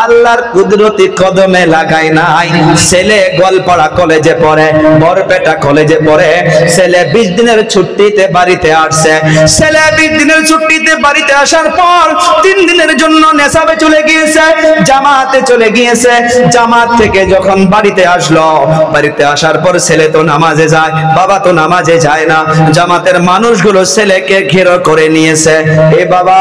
আল্লাহর কুদরতি কদমে লাগাই নাই। ছেলে গোয়ালপাড়া কলেজে পড়ে, বরপেটা কলেজে পড়ে। ছেলে 20 দিনের ছুটিতে বাড়িতে আসছে। ছেলে 20 দিনের ছুটিতে বাড়িতে আসার পর 3 দিনের জন্য নেশাবে চলে গিয়েছে, জামাতে চলে গিয়েছে। জামাত থেকে যখন বাড়িতে আসলো, বাড়িতে আসার পর ছেলে তো নামাজে যায়, বাবা তো নামাজে যায় না। জামাতের মানুষগুলো ছেলেকে ঘেরো করে নিয়েছে। এ বাবা,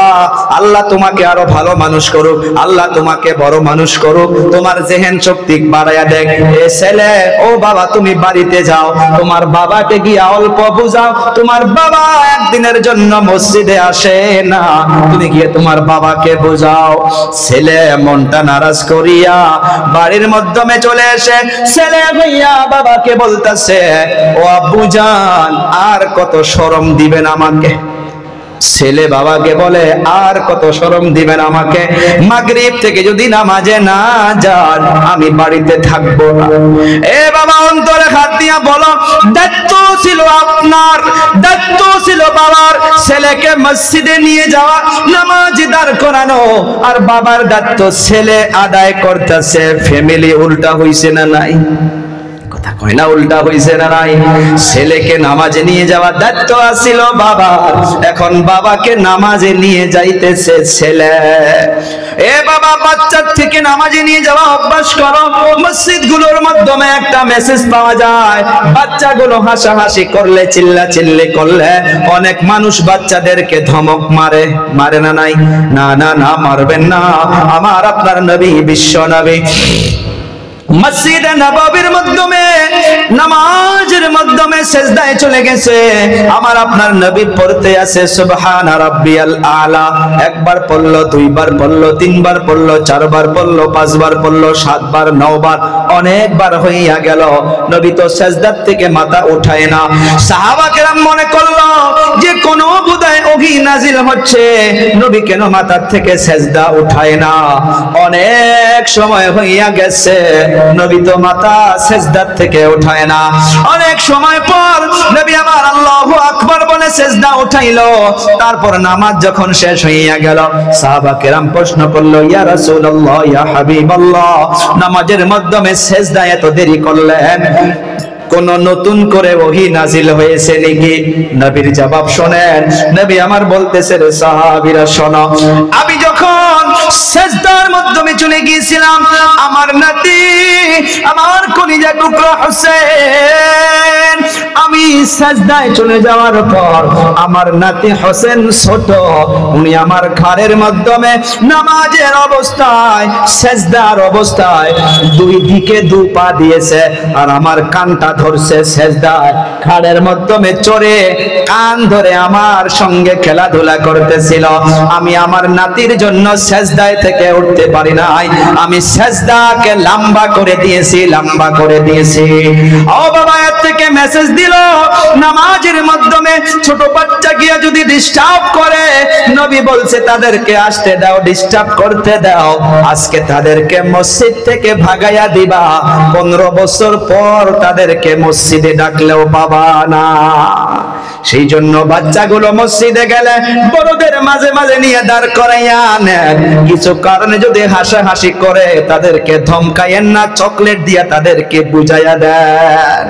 আল্লাহ তোমাকে আরো ভালো মানুষ করুক, আল্লাহ তোমাকে বড় মানুষ করুক, তোমার জেহেন শক্তি বাড়ায়া দেখ। এ ছেলে, ও বাবা তুমি বাড়িতে যাও, তোমার বাবাকে গিয়া অল্প বুঝাও। তোমার বাবা একদিনের জন্য মসজিদে আসে না, তুমি গিয়ে তোমার বাবাকে বুঝাও। ছেলে মনটা নারাজ করিয়া বাড়ির মাধ্যমে চলে এসে ছেলে ভাইয়া বাবাকে বলতেছে, ও আব্বুজান আর কত শরম দিবেন আমাকে? ছেলে বাবাকে বলে, আর কত শরম দিবেন আমাকে? মাগরিব থেকে যদি নামাজে না যান আমি বাড়িতে থাকবো না। এ বাবা, অন্তরে হাত দিয়া বলো, দায়িত্ব ছিল আপনার, দায়িত্ব ছিল বাবার ছেলেকে মসজিদে নিয়ে যাওয়া, নামাজ দাঁড় করানো, আর বাবার দায়িত্ব ছেলে আদায় করতেছে। ফ্যামিলি উল্টা হইছে না নাই? কথা কয় না, উল্টা হইছে না নাই? ছেলেকে নামাজে নিয়ে যাওয়ার দায়িত্ব আছিল বাবার, এখন বাবাকে নামাজে নিয়ে যাইতেছে ছেলে। এ বাবা, বাচ্চার থেকে নামাজে নিয়ে যাওয়া অভ্যাস করো। মসজিদগুলোর মাধ্যমে একটা মেসেজ পাওয়া যায়, বাচ্চাগুলো হাসাহাসি করলে, চিল্লা চিল্লি করলে অনেক মানুষ বাচ্চাদেরকে ধমক মারে, মারে না নাই? না না না, মারবেন না। আমার আপনার নবী, বিশ্ব নবী মসজিদে নববীর মাধ্যমে নামাজের মাধ্যমে সিজদায় চলে গেছে। আমার আপনার নবী পড়তে আছে সুবহান রাব্বিয়াল আলা, একবার পড়লো, দুইবার পড়লো, তিনবার পড়লো, চারবার পড়লো, পাঁচবার পড়লো, 7 বার, 9 বার, অনেকবার হইয়া গেল। নবী তো সিজদার থেকে মাথা উঠায় না। সাহাবা কেরাম মনে করলো যে কোন বোধহয় ওহী নাজিল হচ্ছে, নবী কেন মাথা থেকে সিজদা উঠায় না? অনেক সময় হইয়া গেছে, নবী তো মাথা সিজদার থেকে উঠায় না। অনেক সময় পর নবী আমার আল্লাহু আকবার বলে সিজদা উঠাইলো। তারপর নামাজ যখন শেষ হইয়া গেল, সাহাবা কেরাম প্রশ্ন করলো, ইয়া রাসূলুল্লাহ, ইয়া হাবিবাল্লাহ, নামাজের মাধ্যমে সিজদা এত দেরি করলেন, কোন নতুন করে ওহী নাজিল হয়েছে নাকি? নবীর জবাব শুনেন। নবী আমার বলতেছে, রে সাহাবীরা শোনো, আমি যখন সিজদার মাধ্যমে চলে গিয়েছিলাম, আমার নাতি, আমার কলিজা টুকরা হোসেন, আমি সিজদায় চলে যাওয়ার পর আমার নাতি হোসেন ছোট, উনি আমার ঘাড়ের মাধ্যমে নামাজের অবস্থায়, সিজদার অবস্থায় 2 দিকে 2 পা দিয়েছে, আর আমার কানটা ধরছে সিজদায়, ঘাড়ের মাধ্যমে চড়ে কান ধরে আমার সঙ্গে খেলাধুলা করতেছিল। আমি আমার নাতির জন্য সিজদা সেজদায় থেকে উঠতে পারি নাই, আমি সেজদাকে লম্বা করে দিয়েছি, লম্বা করে দিয়েছি। ও বাবা, এর থেকে মেসেজ দিল নামাজের মাধ্যমে ছোট বাচ্চা গিয়া যদি ডিস্টার্ব করে, নবী বলছে তাদেরকে আসতে দাও, ডিস্টার্ব করতে দাও, আজকে তাদেরকে মসজিদ থেকে ভাগাইয়া দিবা, 15 বছর পর তাদেরকে মসজিদে ডাকলেও পাবা না। সেই জন্য বাচ্চাগুলো মসজিদে গেলে বড়দের মাঝে মাঝে নিয়ে দাঁড় করাইয়া নেন। কিছু কারণে যদি হাসাহাসি করে তাদেরকে ধমকাইয়েন না, চকলেট দিয়া তাদেরকে বুঝাইয়া দেন।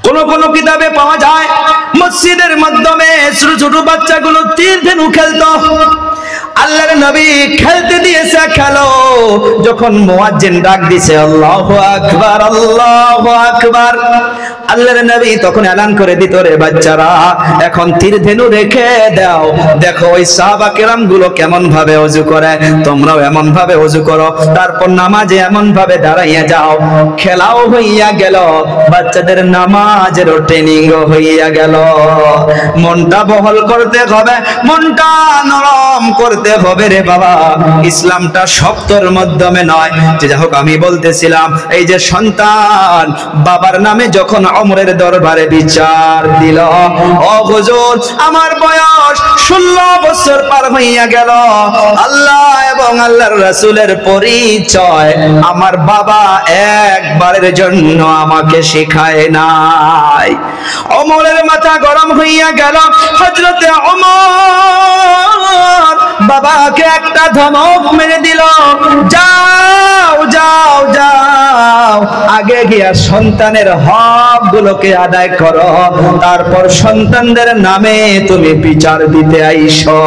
কোন কোন কিতাবে পাওয়া যায় মসজিদের মাধ্যমে ছোট ছোট বাচ্চাগুলো তীর ধনুক খেলতো। আল্লাহর নবী খেলতে দিয়েছে, খেলো। যখন মুয়াজ্জিন ডাক দিছে আল্লাহু আকবার, আল্লাহু আকবার, আল্লাহর নবী তখন এলান করে দিত, রে বাচ্চারা এখন তীর ধনু রেখে দাও। দেখো ওই সাহাবা কেরাম গুলো কেমন ভাবে ওযু করে, তোমরাও এমন ভাবে ওযু করো, তারপর নামাজে এমন ভাবে দাঁড়াইয়া যাও। খেলাও হইয়া গেল, বাচ্চাদের নামাজের ট্রেনিং হইয়া গেল। মনটা বহল করতে হবে, মনটা নরম করতে হবে রে বাবা। ইসলামটা শব্দের মাধ্যমে নয়। যে যাই হোক, আমি বলতেছিলাম এই যে সন্তান বাবার নামে যখন ওমরের দরবারে বিচার দিল, ও হুজুর আমার বয়স 16 বছর পার হইয়া গেল, আল্লাহ এবং আল্লাহর রাসূলের পরিচয় আমার বাবা একবারের জন্য আমাকে শেখায় নাই। ওমরের মাথা গরম হইয়া গেল। হযরতে ওমর বাবাকে একটা ধমক মেরে দিল, যাও যাও যাও, আগে গিয়া সন্তানের হক গুলোকে আদায় করো, তারপর সন্তানদের নামে তুমি বিচার দিতে আইসো।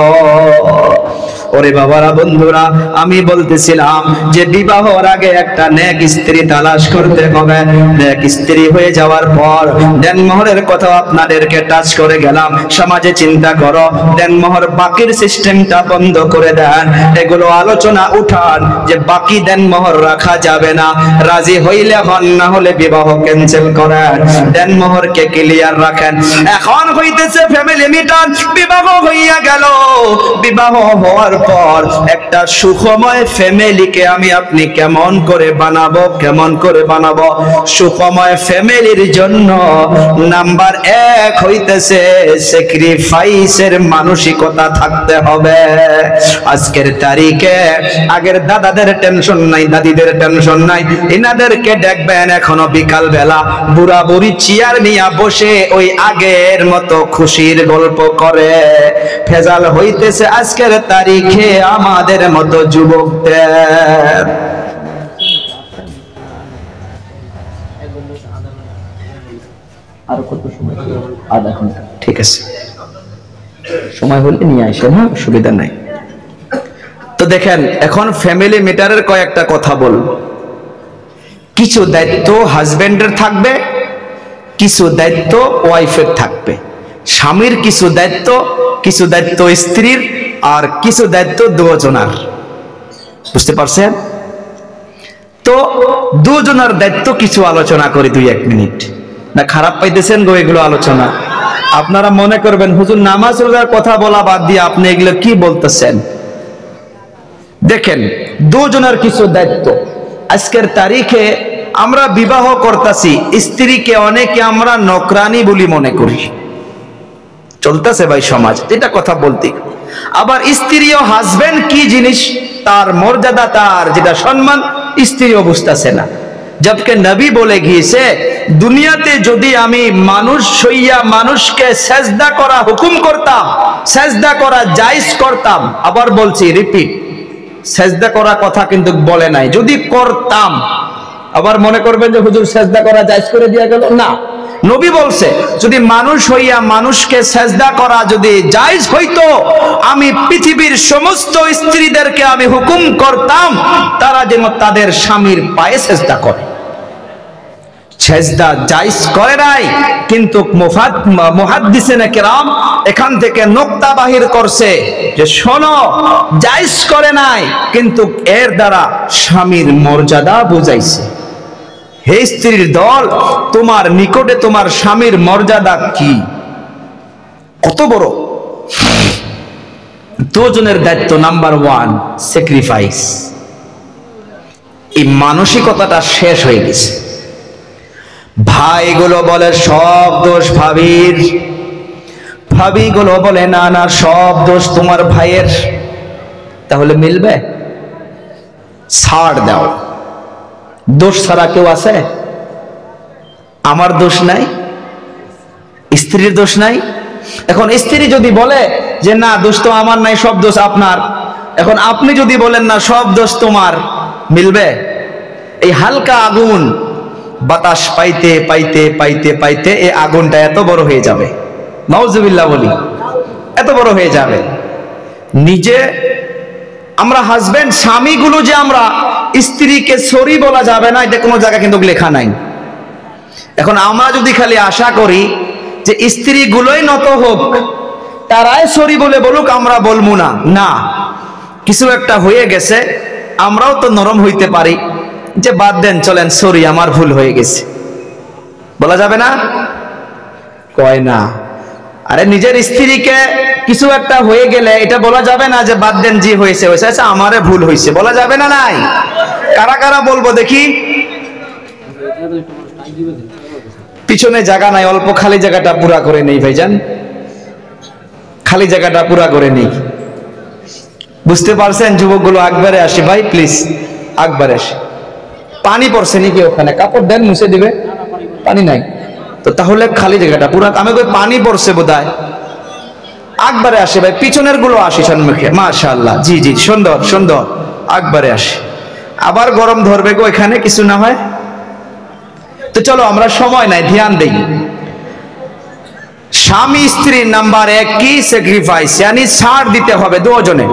ওরে বাবারা, বন্ধুরা, আমি বলতেছিলাম যে বিবাহর আগে একটা নেক স্ত্রী তালাশ করতে হবে। নেক স্ত্রী হয়ে যাওয়ার পর দেনমোহরের কথা আপনাদেরকে টাচ করে গেলাম। সমাজে চিন্তা করো, দেনমোহর বাকির সিস্টেমটা বন্ধ করে দেন, এগুলো আলোচনা উঠান যে বাকি দেনমোহর রাখা যাবে না। রাজি হইলে হন, না হলে বিবাহ ক্যান্সেল করেন, দেনমোহরকে ক্লিয়ার রাখেন। এখন হইতেছে ফ্যামিলি মিটার, বিবাহ হইয়া গেল। বিবাহ হওয়ার পর একটা সুখময় ফ্যামিলিকে আমি আপনি কেমন করে বানাবো, কেমন করে বানাবো? সুখময় ফ্যামিলির জন্য নাম্বার 1 হইতেছে স্যাক্রিফাইসের মানসিকতা থাকতে হবে। আজকের তারিখে আগের দাদাদের টেনশন নাই, দাদিদের টেনশন নাই, এনাদেরকে দেখবেন এখনো বিকাল বেলা বুড়া বুড়ি চেয়ার নিয়ে বসে ওই আগের মতো খুশির গল্প করে। ফেজাল হইতেছে আজকের তারিখে আমাদের মতো যুবকদের। আর কত সময়? আধা ঘন্টা, ঠিক আছে, সময় হলে নিয়ে আসেন, হ্যাঁ, অসুবিধা নাই। তো দেখেন, এখন ফ্যামিলি মিটারের কয়েকটা কথা বলবো। কিছু দায়িত্ব হাজবেন্ডের থাকবে, কিছু দায়িত্ব ওয়াইফের থাকবে। স্বামীর কিছু দায়িত্ব স্ত্রীর, আর কিছু দায়িত্ব দুজনার। বুঝতে পারছেন? তো দুজনার দায়িত্ব কিছু আলোচনা করি 2-1 মিনিট। না খারাপ পাইতেছেন গো এগুলো আলোচনা? আপনারা মনে করবেন হুজুর নামাজ রোজার কথা বলা বাদ দিয়ে আপনি এগুলো কি বলতেছেন। দেখেন, দুজনের কিছু দায়িত্ব। আজকের তারিখে আমরা বিবাহ করতেছি, স্ত্রীকে অনেকে আমরা নকরানি বলি মনে করি, চলতেছে ভাই সমাজ, এটা কথা বলতে। আবার স্ত্রী ও হাজবেন্ড কি জিনিস, তার মর্যাদা, তার যেটা সম্মান, স্ত্রীও বুঝতেছে না। জবকে নবী বলে গিয়েছে, দুনিয়াতে যদি আমি মানুষ হইয়া মানুষকে সেজদা করা হুকুম করতাম, সেজদা করা জায়েজ করতাম, আবার বলছি, রিপিট, সেজদা করা কথা কিন্তু বলে নাই, যদি করতাম, আবার মনে করবেন যে হুজুর সেজদা করা জায়েজ করে দিয়া গেল, না। নবী বলছে যদি মানুষ হইয়া মানুষকে সেজদা করা যদি জায়েজ হইতো, আমি পৃথিবীর সমস্ত স্ত্রীদেরকে আমি হুকুম করতাম তারা যেন তাদের স্বামীর পায়ে সেজদা করে। সেজদা জায়েজ করে নাই, কিন্তু মুহাদ্দিসিনে কেরাম এখান থেকে নোকতা বাহির করছে যে শোনো, জায়েজ করে নাই, কিন্তু এর দ্বারা স্বামীর মর্যাদা বুঝাইছে। হে স্ত্রীর দল, তোমার নিকটে তোমার স্বামীর মর্যাদা কি, কত বড়। দুজনের দায়িত্ব নাম্বার 1 স্যাক্রিফাইস। এই মানসিকতাটা শেষ হয়ে গেছে। ভাইগুলো বলে সব দোষ ভাবির, ভাবিগুলো বলে না না সব দোষ তোমার ভাইয়ের। তাহলে মিলবে? ছাড় দাও। দোষ ছাড়া কেউ আছে? আমার দোষ নাই, স্ত্রীর দোষ নাই। এখন স্ত্রী যদি বলে যে না দোষ তো আমার নাই, সব দোষ আপনার, এখন আপনি যদি বলেন না সব দোষ তোমার, মিলবে? এই হালকা আগুন বাতাস পাইতে পাইতে পাইতে পাইতে এই আগুনটা এত বড় হয়ে যাবে, নাউজুবিল্লাহ বলি, এত বড় হয়ে যাবে। নিজে আমরা হাজবেন্ড স্বামীগুলো যে আমরা স্ত্রীকে সরি বলা যাবে না, এটা কোনো জায়গায় কিন্তু লেখা নাই। এখন আমরা যদি খালি আশা করি যে স্ত্রীগুলোই নত হোক, তারাই সরি বলে বলুক, আমরা বলবো না, না কিছু একটা হয়ে গেছে, আমরাও তো নরম হইতে পারি, যে বাদ দেন চলেন সরি আমার ভুল হয়ে গেছে, বলা যাবে না? কয় না। আরে নিজের স্ত্রীকে কিছু একটা হয়ে গেলে এটা বলা যাবে না যে বাদ দেন জি হয়েছে হয়েছে, আচ্ছা আমারে ভুল হয়েছে, বলা যাবে না? নাই? কারা কারা বলবো দেখি? পিছনে জায়গা নাই, অল্প খালি জায়গাটা পুরা করে নেই ভাইজান, খালি জায়গাটা পুরা করে নেই। বুঝতে পারছেন যুবকগুলো? আকবারে আসি ভাই প্লিজ, আকবারে আসি। পানি পড়ছে নাকি ওখানে? কাপড় দেন মুছে দিবে, পানি নাই তো, তাহলে খালি জায়গাটা পুরা, আমি কই পানি পড়ছে বোধহয়। আকবারে আসি ভাই, পিছনের গুলো আসি সম্মুখে, মাশাআল্লাহ, জি জি সুন্দর সুন্দর, আকবারে আসি। আবার গরম ধরবে গো এখানে কিছু না হয় তো। চলো আমরা সময় নাই, ধ্যান দেই। স্বামী স্ত্রী নাম্বার 1 কি? স্যাক্রিফাইস, yani ছাড় দিতে হবে দুজনে।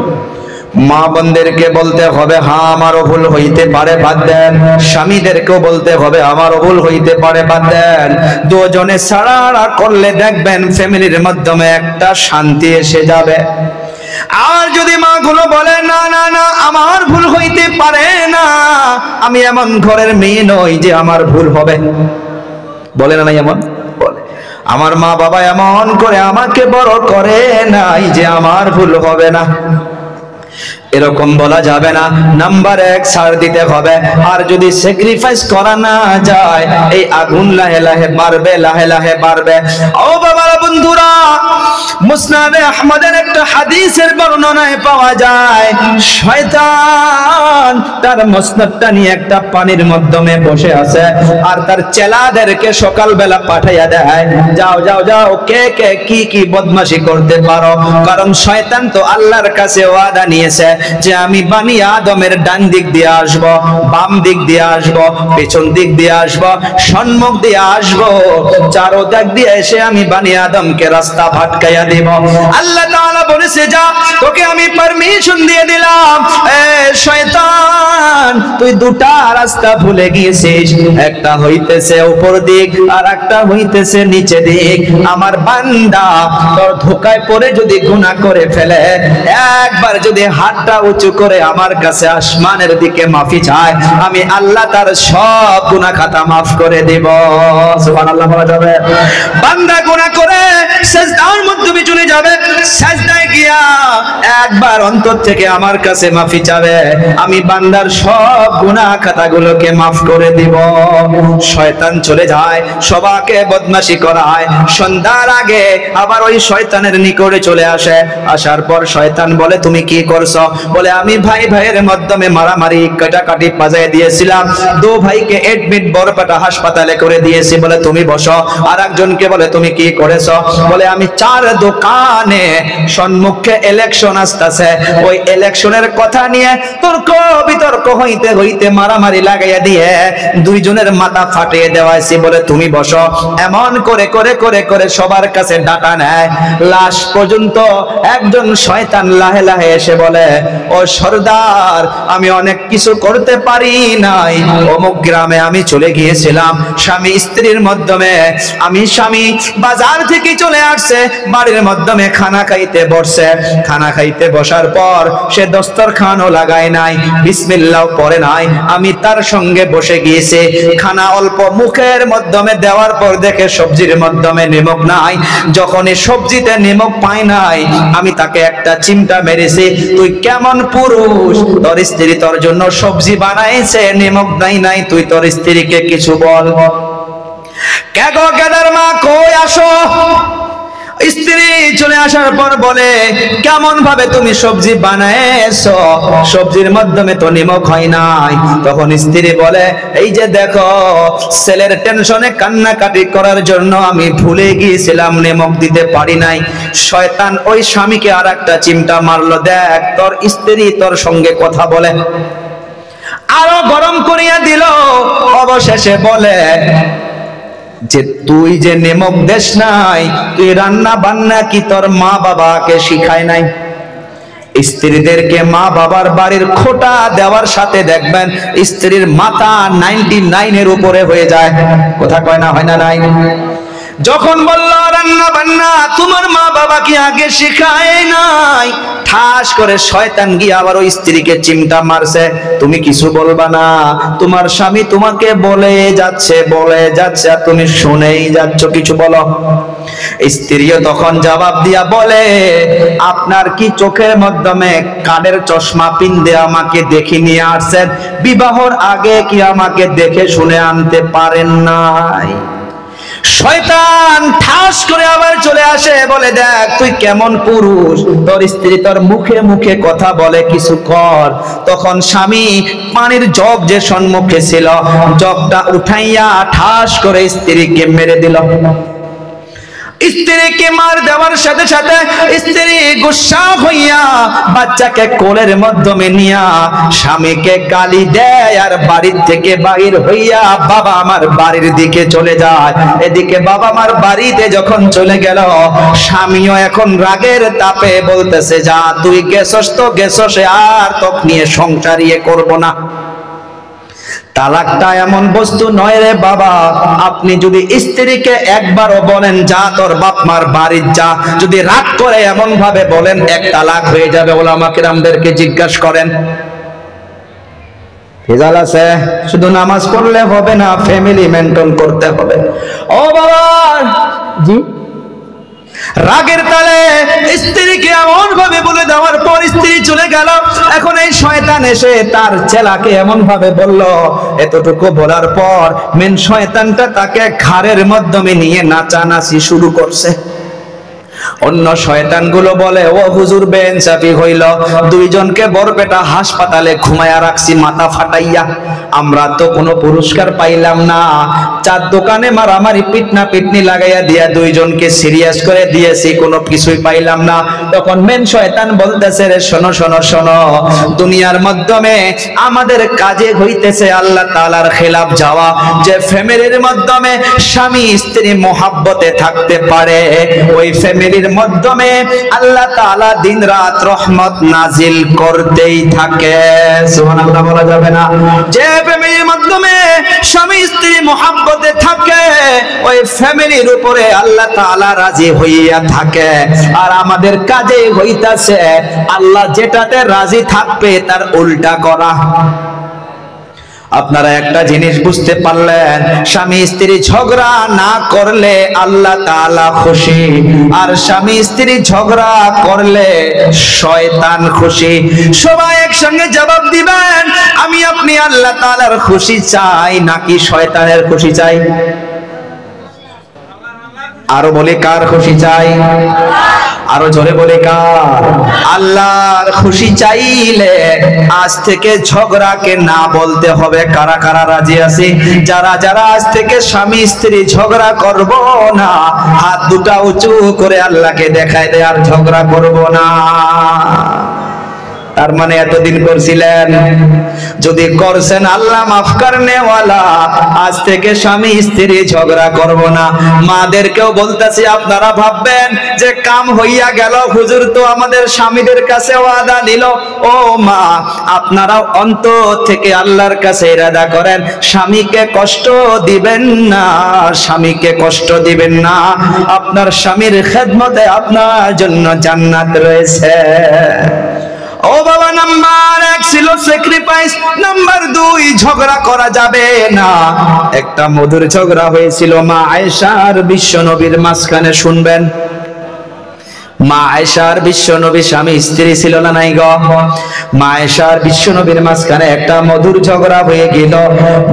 মা বোনদেরকে বলতে হবে হ্যাঁ আমারও ভুল হইতে পারে, বাদ দেন। স্বামীদেরকেও বলতে হবে আমারও ভুল হইতে পারে, বাদ দেন। দুজনে ছাড়া করলে দেখবেন ফ্যামিলির মাধ্যমে একটা শান্তি এসে যাবে। আর যদি মা গুলো বলে না না না আমার ভুল হইতে পারে না, আমি এমন ঘরের মেয়ে নই যে আমার ভুল হবে, বলে না নাই? এমন বলে। আমার মা বাবা এমন করে আমাকে বড় করে নাই যে আমার ভুল হবে না, এরকম বলা যাবে না। নাম্বার 1 ছাড় দিতে হবে। আর যদি স্যাক্রিফাইস করা না যায়, এই আগুন লাহে লাহে বাড়বে, লাহে লাহে বাড়বে। ও বাবারা বন্ধুরা, মুসনাদে আহমদের একটা হাদিসের বর্ণনায় পাওয়া যায়, শয়তান তার মসনদটা নিয়ে একটা পানির মাধ্যমে বসে আছে, আর তার চেলাদেরকে সকালবেলা পাঠাইয়া দেয়, যাও যাও যাও, কে কে কি কি বদমাশি করতে পারো। কারণ শয়তান তো আল্লাহর কাছে ওয়াদা নিয়েছে যে আমি বানি আদমের ডান দিক দিয়ে আসব, বাম দিক দিয়ে আসব, পেছন দিক দিয়ে আসব, সম্মুখ দিয়ে আসব, চারো দিক দিয়ে এসে আমি বানি আদমকে রাস্তা ভটকাইয়া দেব। আল্লাহ তাআলা বলেছে যা, তোকে আমি পারমিশন দিয়ে দিলাম। এ শয়তান, তুই দুটা রাস্তা ভুলে গিয়েছিস, একটা হইতেছে উপর দিক আর একটা হইতেছে নিচে দিক। আমার বান্দা তোর ধোঁকায় পড়ে যদি গুনাহ করে ফেলে, একবার যদি হাতটা উঁচু করে আমার কাছে আসমানের দিকে মাফি চায়, আমি আল্লাহ তার সব গুনাহ খাতা মাফ করে দেব। সুবহানাল্লাহ বলা যাবে? বান্দা গুনাহ করে সিজদার মধ্যে চলে যাবে, সিজদায় গিয়া একবার অন্তর থেকে আমার কাছে মাফি চাবে, আমি বান্দার সব গুনাহ খাতাগুলোকে মাফ করে দিব। শয়তান চলে যায়, সবাইকে বদমাশি করায়, সন্ধ্যার আগে আবার ওই শয়তানের নিকটে চলে আসে। আসার পর শয়তান বলে তুমি কি করছো? বলে আমি ভাই ভাইয়ের মাধ্যমে মারামারি কাটাকাটি বাজায় দিয়েছিলাম, দু ভাইকে এডমিট বরপাটা হাসপাতালে করে দিয়েছি। বলে তুমি বসো। আর একজনকে বলে তুমি কি করেছো? বলে আমি 4 দোকানে সম্মুখে ইলেকশন আসতেছে, ওই ইলেকশনের কথা নিয়ে তর্ক বিতর্ক হইতে হইতে মারামারি লাগাইয়া দিয়ে দুইজনের মাথা ফাটিয়ে দেওয়াইছি। বলে তুমি বসো। এমন করে করে করে করে সবার কাছে ডাটা নেয়। লাস্ট পর্যন্ত একজন শয়তান লাহে লাহে এসে বলে ও সর্দার, আমি অনেক কিছু করতে পারি নাই, অমুক গ্রামে আমি চলে গিয়েছিলাম স্বামী স্ত্রীর মাধ্যমে। আমি স্বামী বাজার থেকে চলে আসছে, বাড়ির মাধ্যমে খানা খাইতে বসছে। খানা খাইতে বসার পর সে দস্তরখানও লাগায় নাই, বিসমিল্লাহ পড়ে নাই। আমি তার সঙ্গে বসে গিয়েছি, খানা অল্প মুখের মাধ্যমে দেওয়ার পর দেখে সবজির মাধ্যমে নিমক নাই। যখন এই সবজিতে নিমক পাই নাই, আমি তাকে একটা চিমটা মেরেছি। তুই কেমন পুরুষ, তোর স্ত্রী তোর জন্য সবজি বানাইছে, নিমক নাই নাই, তুই তোর স্ত্রীকে কিছু বল। কে গো গেদার মা, কই আসো। স্ত্রী চলে আসার পর বলে, কেমন ভাবে তুমি সবজি বানাইছো, সবজির মাধ্যমে তো নিমক হয় নাই। তখন স্ত্রী বলে, এই যে দেখো, ছেলের টেনশনে কান্নাকাটি করার জন্য আমি ভুলে গিয়েছিলাম, নিমক দিতে পারি নাই। শয়তান ওই স্বামীকে আর একটা চিমটা মারলো। দেখ, তোর স্ত্রী তোর সঙ্গে কথা বলে। আরো গরম করিয়া দিল। অবশেষে বলে যে তুই যে নিমক দেশ নাই, তুই রান্না বান্না কি তোর মা বাবাকে শিখায় নাই? স্ত্রীদেরকে মা বাবার বাড়ির খোটা দেওয়ার সাথে দেখবেন স্ত্রীর মাথা 99 উপরে হয়ে যায়। কথা কয় না, হয় না নাই? যখন বলল রান্না বান্না তোমার মা বাবা কি আগে শিখায় নাই, ঠাস করে শয়তান গিয়ে আবার ওই স্ত্রীকে চিমটা মারছে। তুমি কিছু বলবা না, তোমার স্বামী তোমাকে বলে যাচ্ছে আর তুমি শুনেই যাচ্ছ, কিছু বলো। স্ত্রীও তখন জবাব দিয়া বলে, আপনার কি চোখের মাধ্যমে কানের চশমা পিন্দে আমাকে দেখে নিয়ে আসছেন? বিবাহর আগে কি আমাকে দেখে শুনে আনতে পারেন নাই? শয়তান ঠাস করে আবার চলে আসে, বলে দেখ তুই কেমন পুরুষ, তোর স্ত্রী তোর মুখে মুখে কথা বলে, কিছু কর। তখন স্বামী পানির জগ যে সম্মুখে ছিল, জগটা উঠাইয়া ঠাস করে স্ত্রীকে মেরে দিল। স্ত্রীকে মার দেওয়ার সাথে সাথে স্ত্রী গুসা হইয়া বাচ্চাকে কোলের মাধ্যমে নিয়া স্বামীকে গালি দেয় আর বাড়ির থেকে বাহির হইয়া বাবা আমার বাড়ির দিকে চলে যায়। এদিকে বাবা আমার বাড়িতে যখন চলে গেল, স্বামীও এখন রাগের তাপে বলতেছে, যা তুই গেছস তো গেছস, আর তোকে নিয়ে সংসার করব না। তালাকটা এমন বস্তু নয় রে বাবা, আপনি যদি স্ত্রীকে একবারও বলেন যা তোর বাপ মার বাড়ি যা, যদি রাগ করে এমন ভাবে বলেন, এক তালাক হয়ে যাবে। ওলামা কিরামদেরকে জিজ্ঞাসা করেন, ভেজাল আছে। শুধু নামাজ পড়লে হবে না, ফ্যামিলি মেনটেন করতে হবে। ও বাবা জি, রাগের তালে স্ত্রীকে এমন ভাবে বলে দেওয়ার পর স্ত্রী চলে গেল। এখন এই শয়তান এসে তার ছেলেকে এমন ভাবে বলল, এতটুকু বলার পর মেন শয়তানটা তাকে ঘাড়ের মাধ্যমে নিয়ে নাচানাচি শুরু করছে। অন্য শয়তানগুলো বলে, ও হুজুর বেইনসাফি হইল, দুইজনকে বরপেটা হাসপাতালে ঘুমায়া রাখছি মাথা ফাটাইয়া, আমরা তো কোনো পুরস্কার পাইলাম না। চার দোকানে মারামারি পিটনা পিটনি লাগাইয়া দিয়া দুইজনকে সিরিয়াস করে দিয়েছি, কোনো কিছুই পাইলাম না। তখন মেন শয়তান বলতেছে, রে শোনো শোনো শোনো, দুনিয়ার মাধ্যমে আমাদের কাজে হইতেছে আল্লাহ তাআলার খেলাফ যাওয়া। যে ফ্যামিলির মাধ্যমে স্বামী স্ত্রী মোহাব্বতে থাকতে পারে, ওই ফ্যামিলির মাধ্যমে আল্লাহ তাআলা দিন রাত রহমত নাজিল করতেই থাকে। সুবহানাল্লাহ বলা যাবে না? যে ফ্যামিলির মাধ্যমে স্বামী স্ত্রী মোহাব্বতে থাকে, ওই ফ্যামিলির উপরে আল্লাহ তাআলা রাজি হইয়া থাকে। আর আমাদের কাজে হইতাছে আল্লাহ যেটাতে রাজি থাকবে তার উল্টা করা। আপনারা একটা জিনিস বুঝতে পারলেন, স্বামী স্ত্রী ঝগড়া না করলে আল্লাহ তাআলা খুশি, আর স্বামী স্ত্রী ঝগড়া করলে শয়তান খুশি। সবাই একসঙ্গে জবাব দিবেন, আমি আপনি আল্লাহ তাআলার খুশি চাই নাকি শয়তানের খুশি চাই? আরো বলে কার খুশি চাই? আরো জোরে বলে কার? আল্লাহর খুশি চাইলে আজ থেকে ঝগড়াকে না বলতে হবে। কারা কারা রাজি আছে? যারা যারা আজ থেকে স্বামী স্ত্রী ঝগড়া করব না, হাত দুটা উঁচু করে আল্লাহকে দেখায় দে, আর ঝগড়া করব না। তার মানে এতদিন করছিলেন, যদি করছেন আল্লাহ মাফ করনে ওয়ালা, আজ থেকে স্বামী স্ত্রী ঝগড়া করব না। মাদেরকেও বলতেছি, আপনারা ভাববেন যে কাম হইয়া গেল, হুজুর তো আমাদের স্বামীদের কাছে ওয়াদা নিল। ও মা, আপনারাও অন্তর থেকে আল্লাহর কাছে ইরাদা করেন, স্বামীকে কষ্ট দিবেন না, স্বামীকে কষ্ট দিবেন না। আপনার স্বামীর খেদমতে আপনার জন্য জান্নাত রয়েছে। ও বাবা, নাম্বার 1 ছিল স্যাক্রিফাইস, নাম্বার 2 ঝগড়া করা যাবে না। একটা মধুর ঝগড়া হয়েছিল মা আয়েশা আর বিশ্ব নবীর মাঝখানে, শুনবেন। মা আয়েশা আর বিশ্ব নবী স্বামী স্ত্রী ছিল না নাই গো? মা আয়েশা আর বিশ্ব নবীর মাঝখানে একটা মধুর ঝগড়া হয়ে গেল।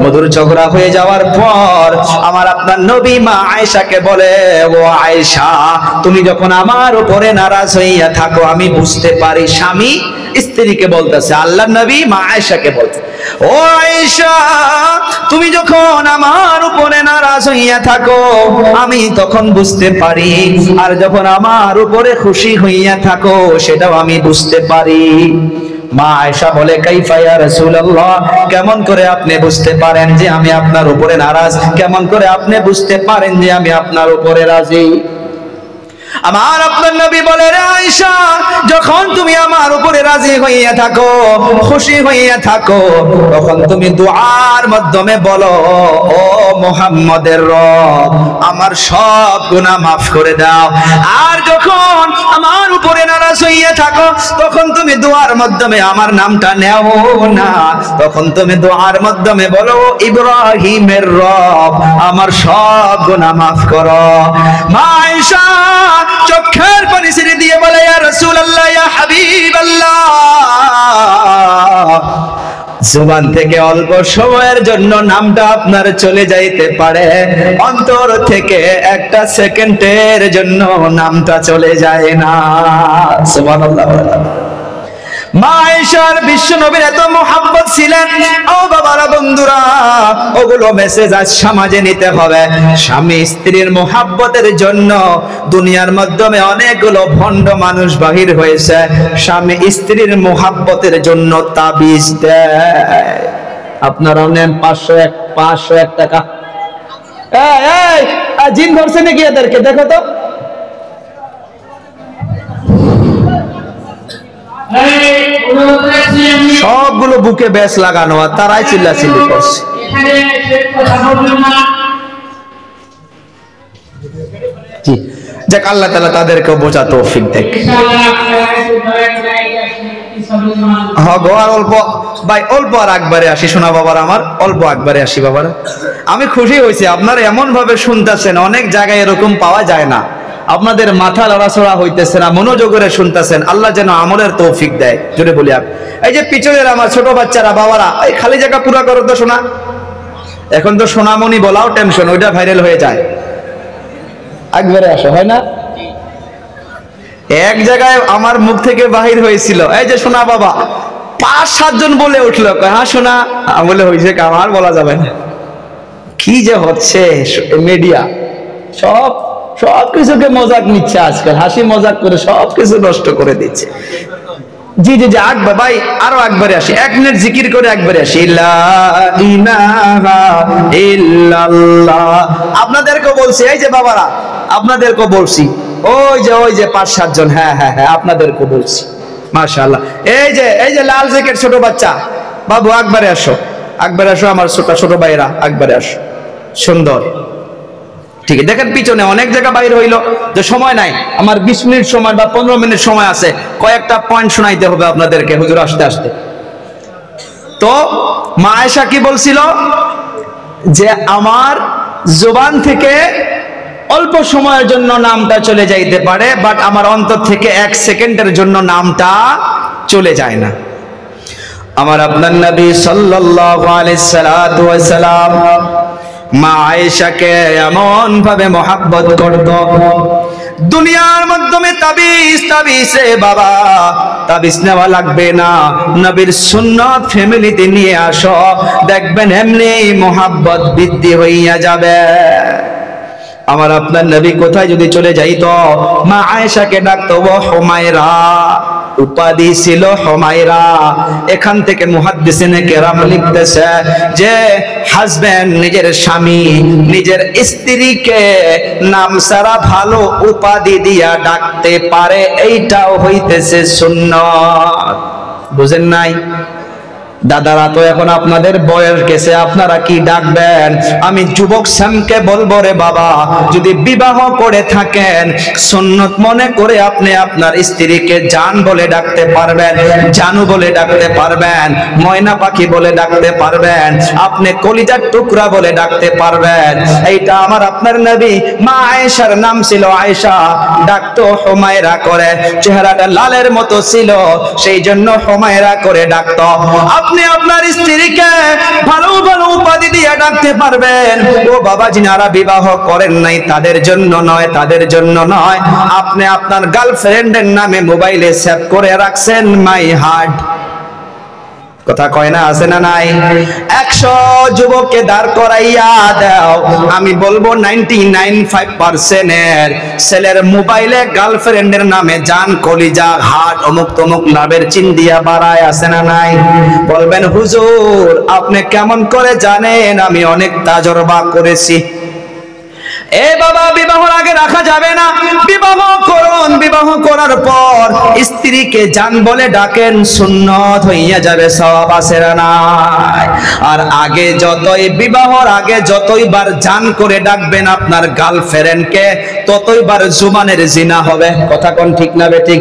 মধুর ঝগড়া হয়ে যাওয়ার পর আমার আপনার নবী মা আয়েশাকে বলে, ও আয়েশা, তুমি যখন আমার উপরে নারাজ হইয়া থাকো আমি বুঝতে পারি। স্বামী স্ত্রীকে বলতেছে, আল্লাহর নবী মা আয়েশাকে বলতে, ও আয়েশা, তুমি যখন আমার উপরে নারাজ হইয়া থাকো আমি তখন বুঝতে পারি, আর যখন আমার উপরে খুশি হইয়া থাকো সেটাও আমি বুঝতে পারি। মা আয়েশা বলে, কাইফা ইয়া রাসূলুল্লাহ, কেমন করে আপনি বুঝতে পারেন যে আমি আপনার উপরে নারাজ? কেমন করে আপনি বুঝতে পারেন যে আমি আপনার উপরে রাজি? আমার আপনার নবী বলে, রে আয়েশা, যখন তুমি আমার উপরে রাজি হইয়া থাকো, খুশি হইয়া থাকো, তখন তুমি দুআর মাধ্যমে বলো, ও মুহাম্মদের রব, আমার সব গুনাহ মাফ করে দাও। আর যখন আমার উপরে নারাজ হইয়া থাকো তখন তুমি দুআর মাধ্যমে আমার নামটা নেও না, তখন তুমি দুআর মাধ্যমে বলো, ইব্রাহিমের রব, আমার সব গুনাহ মাফ করো। মা আয়েশা চোখের পানি ছেড়ে দিয়ে বলে, ইয়া রাসূলুল্লাহ, ইয়া হাবিবাল্লাহ, জবান থেকে অল্প সময়ের জন্য নামটা আপনার চলে যাইতে পারে, অন্তর থেকে একটা সেকেন্ডের জন্য নামটা চলে যায় না। সুবহানাল্লাহ। মা আয়েশার বিশ্ব নবীর এত মুহাব্বত ছিলেন। ও বাবারা, বন্ধুরা, ওগুলো মেসেজ আজ সমাজে নিতে হবে। স্বামী স্ত্রীর মুহাব্বতের জন্য দুনিয়ার মাধ্যমে অনেকগুলো ভণ্ড মানুষ বাহির হয়েছে। স্বামী স্ত্রীর মুহাব্বতের জন্য তাবিজ দেয়। আপনারা নেন 501 টাকা। এই জিন ধরছে নাকি এদেরকে? দেখো তো। সবগুলো বুকে ব্যাস লাগানো, আর তারাই চিল্লাচিল্লি করছে। যাক, আল্লাহ তাআলা তাদেরকেও বোঝা তৌফিক দেখ। অল্প ভাই, অল্প আর একবারে আসি। শোনা বাবার আমার, অল্প একবারে আসি বাবারা। আমি খুশি হয়েছি আপনারা এমন ভাবে শুনতেছেন, অনেক জায়গায় এরকম পাওয়া যায় না। আপনাদের মাথা লড়াচড়া হইতেছে না, মনোযোগরে শুনতেছেন। আল্লাহ যেন আমলের তৌফিক দেয়। জোরে বলি। এই যে পিছনের আমার ছোট বাচ্চারা, বাবারা, এই খালি জায়গা পুরা করো তো শোনা। এখন তো সোনামণি বলাও টেনশন, ওইটা ভাইরাল হয়ে যায়। একবারে আসো, হয় না? এক জায়গায় আমার মুখ থেকে বাহির হয়েছিল, এই যে শোনা বাবা, 5-7 জন বলে উঠলো, হ্যাঁ শোনা। বলে হয়েছে, আমার বলা যাবে না। কি যে হচ্ছে মিডিয়া, সবকিছুকে মজাক নিচ্ছে আজকাল, হাসি মজাক করে সবকিছু নষ্ট করে দিচ্ছে। জি জি জি, একবার ভাই, আরো একবারে আসি, 1 মিনিট জিকির করে একবারে আসি। লা ইলাহা ইল্লাল্লাহ। আপনাদেরকেও বলছি, এই যে বাবারা, আপনাদেরকেও বলছি, ওই যে 5-7 জন, হ্যাঁ হ্যাঁ হ্যাঁ, আপনাদেরকেও বলছি। মাশাআল্লাহ। এই যে লাল জ্যাকেট ছোট বাচ্চা বাবু, একবারে আসো, একবারে আসো আমার ছোট ভাইরা, একবারে আসো। সুন্দর, ঠিক আছে। দেখেন পিছনে অনেক জায়গা বাইরে হইলো, যে সময় নাই আমার, 20 মিনিট সময় বা 15 মিনিট সময় আছে, কয়েকটা পয়েন্ট শোনাইতে হবে আপনাদেরকে হুজুর আসতে আসতে। তো মা আয়েশা কি বলছিল, যে আমার জবান থেকে অল্প সময়ের জন্য নামটা চলে যাইতে পারে, বাট আমার অন্তর থেকে 1 সেকেন্ডের জন্য নামটা চলে যায় না। আমার আপনার নবী সাল্লাল্লাহু আলাইহি সাল্লাম মা আয়েশাকে এমন ভাবে মহব্বত করত, দুনিয়ার মাধ্যমে তাবিজে বাবা, তাবিজ নেওয়া লাগবে না, নবীর সুন্নাত ফ্যামিলিতে নিয়ে আসো, দেখবেন এমনি মহব্বত বৃদ্ধি হইয়া যাবে। আমার আপনার নবী কোথায় যদি চলে যাইতো, মা আয়েশাকে ডাকতো, ও হুমায়রা, উপাধি ছিল হুমায়রা। এখান থেকে মুহাদ্দিসিনে কেরাম লিখতেছে যে হাজবেন্ড নিজের স্বামী নিজের স্ত্রীকে নাম ছাড়া ভালো উপাধি দিয়া ডাকতে পারে, এইটাও হইতেছে সুন্নাত। বুঝেন নাই? দাদারা তো এখন আপনাদের বয়স গেছে, আপনারা কি ডাকবেন? আমি যুবক শ্যামকে বলবো, রে বাবা, যদি বিবাহ করে থাকেন সুন্নত মনে করে আপনি আপনার স্ত্রীকে জান বলে ডাকতে পারবেন, জানু বলে ডাকতে পারবেন, ময়না পাখি বলে ডাকতে পারবেন, আপনি কলিজার টুকরা বলে ডাকতে পারবেন। এইটা আমার আপনার নবী মা আয়েশার নাম ছিল আয়েশা, ডাকতো হুমায়রা করে, চেহারাটা লালের মতো ছিল সেই জন্য হুমায়রা করে ডাকতো। আপনি আপনার স্ত্রীকে ভালো ভালো উপাধি দিয়ে ডাকতে পারবেন। ও বাবা, যিনারা বিবাহ করেন নাই তাদের জন্য নয়, তাদের জন্য নয়, আপনি আপনার গার্লফ্রেন্ডের নামে মোবাইলে সেভ করে রাখছেন মাই হার্ট। কথা কয় না, আছে না নাই? 100 যুবককে দাঁড় করাইয়া দাও, আমি বলবো 99.5% এর ছেলের মোবাইলে গার্লফ্রেন্ডের নামে জান, কলিজা, হার্ট, অমুক তমুক লাভের চিন দিয়া বাড়ায়, আছে না নাই? বলবেন হুজুর আপনি কেমন করে জানেন? আমি অনেক তাজরবা করেছি। এ বাবা, বিবাহর আগে রাখা যাবে না, বিবাহ করুন, বিবাহ করার পর স্ত্রীকে জান বলে ডাকেন, সুন্নত হইয়া যাবে, সওয়াব আছে না নাই? আর আগে যতই বিবাহর আগে যতইবার জান করে ডাকবেন আপনার গার্লফ্রেন্ডকে, ততইবার জুবানের জিনা হবে। কথা কোন ঠিক না বেঠিক?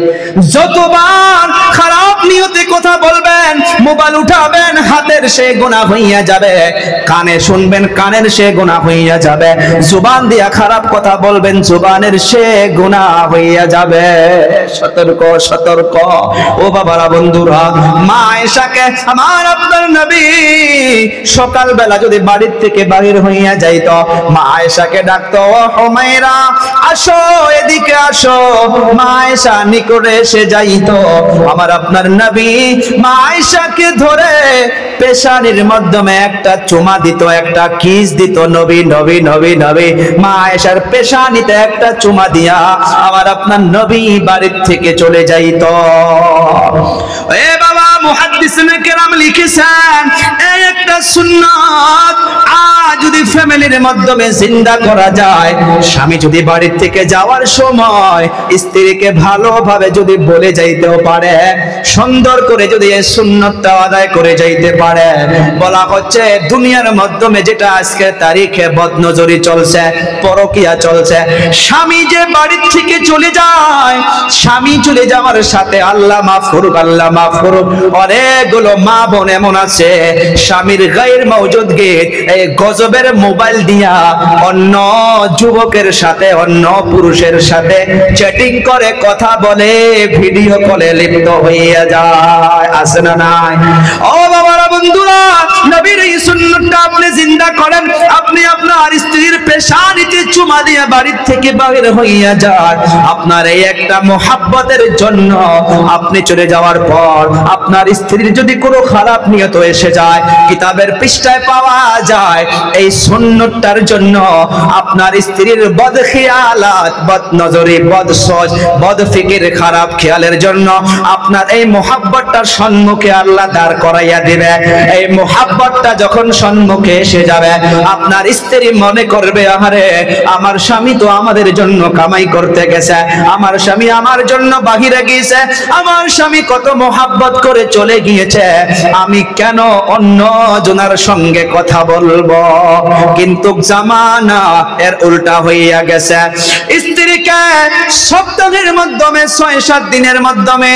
যতবার খারাপ নিয়তে কথা বলবেন, মোবাইল উঠাবেন, হাতের সে গুনাহ হইয়া যাবে, কানে শুনবেন, কানের সে গুনাহ হইয়া যাবে, জুবান দিয়া খারাপ কথা বলবেন, জুবানের সে গুনাহ হইয়া যাবে। সতর্ক, সতর্ক। ও বাবারা, বন্ধুরা, মা আয়েশাকে আমার আপনার নবী সকালবেলা যদি বাড়ির থেকে বাহির হইয়া যাইত, মা আয়েশাকে ডাকতো, ও হুমায়রা আসো, এদিকে আসো। মা আয়েশা নিকটে এসে যাইত, আমার আপনার নবী মা আয়েশাকে ধরে পেশানির মাধ্যমে একটা চুমা দিত, একটা কিস দিত। নবী নবী নবী নবী মা আয়েশার পেশানিতে একটা চুমা দিয়া আমার আপনার নবী বাড়ির থেকে চলে যাইত। এ বাবা, মুহাদ্দিসিনে কেরাম লিখেছেন এই একটা সুন্নাত আজ যদি ফ্যামিলির মাধ্যমে জিন্দা করা যায়, স্বামী যদি বাড়ির থেকে যাওয়ার সময় স্ত্রীকে ভালোভাবে যদি বলে যাইতেও পারে, সুন্দর করে যদি এই সুন্নাতটা আদায় করে যাইতে পারে, বলা হচ্ছে দুনিয়ার মাধ্যমে যেটা আজকে তারিখে বদনজরি চলছে, পরকিয়া চলছে, স্বামী যে বাড়ির থেকে চলে যায়, স্বামী চলে যাওয়ার সাথে আল্লাহ মাফ করুক, আল্লাহ মাফ করুক, অনেকগুলো মা বোন এমন আছে স্বামীর গায়ের মওজুদগি এই গজবের মোবাইল দিয়া অন্য যুবকের সাথে, অন্য পুরুষের সাথে চ্যাটিং করে, কথা বলে, ভিডিও কলে লিপ্ত হইয়া যায়, আছে না নাই? ও বাবারা, বন্ধুরা, নবীর এই সুন্নাতটা আপনি জিন্দা করেন। আপনি আপনার স্ত্রীর পেশানিতে চুমা দিয়ে বাড়ির থেকে বাহির হইয়া যান, আপনার এই একটা মোহাব্বতের জন্য। আপনি চলে যাওয়ার পর আপনার স্ত্রীর যদি কোনো খারাপ নিয়ত এসে যায়, কিতাবের পৃষ্ঠায় পাওয়া যায় এই সুন্নাতটার জন্য আপনার স্ত্রীর বদখিয়ালাত, বদনজরি, বদসোচ, বদফিকির, খারাপ খেয়ালের জন্য আপনার এই মোহাব্বতটার সম্মুখে আল্লাহ দাঁড় করাইয়া দিবে। এই মোহাব্বতটা যখন সম্মুখে এসে যাবে, আপনার স্ত্রী মনে করবে, আহারে আমার স্বামী তো আমাদের জন্য কামাই করতে গেছে, আমার স্বামী আমার জন্য বাহিরে গিয়েছে, আমার স্বামী কত মোহাব্বত করে চলে গিয়েছে, আমি কেন অন্য জনের সঙ্গে কথা বলবো? কিন্তু জামানা এর উল্টা হইয়া গেছে। স্ত্রীকে সপ্তাহের মাধ্যমে 6-7 দিনের মাধ্যমে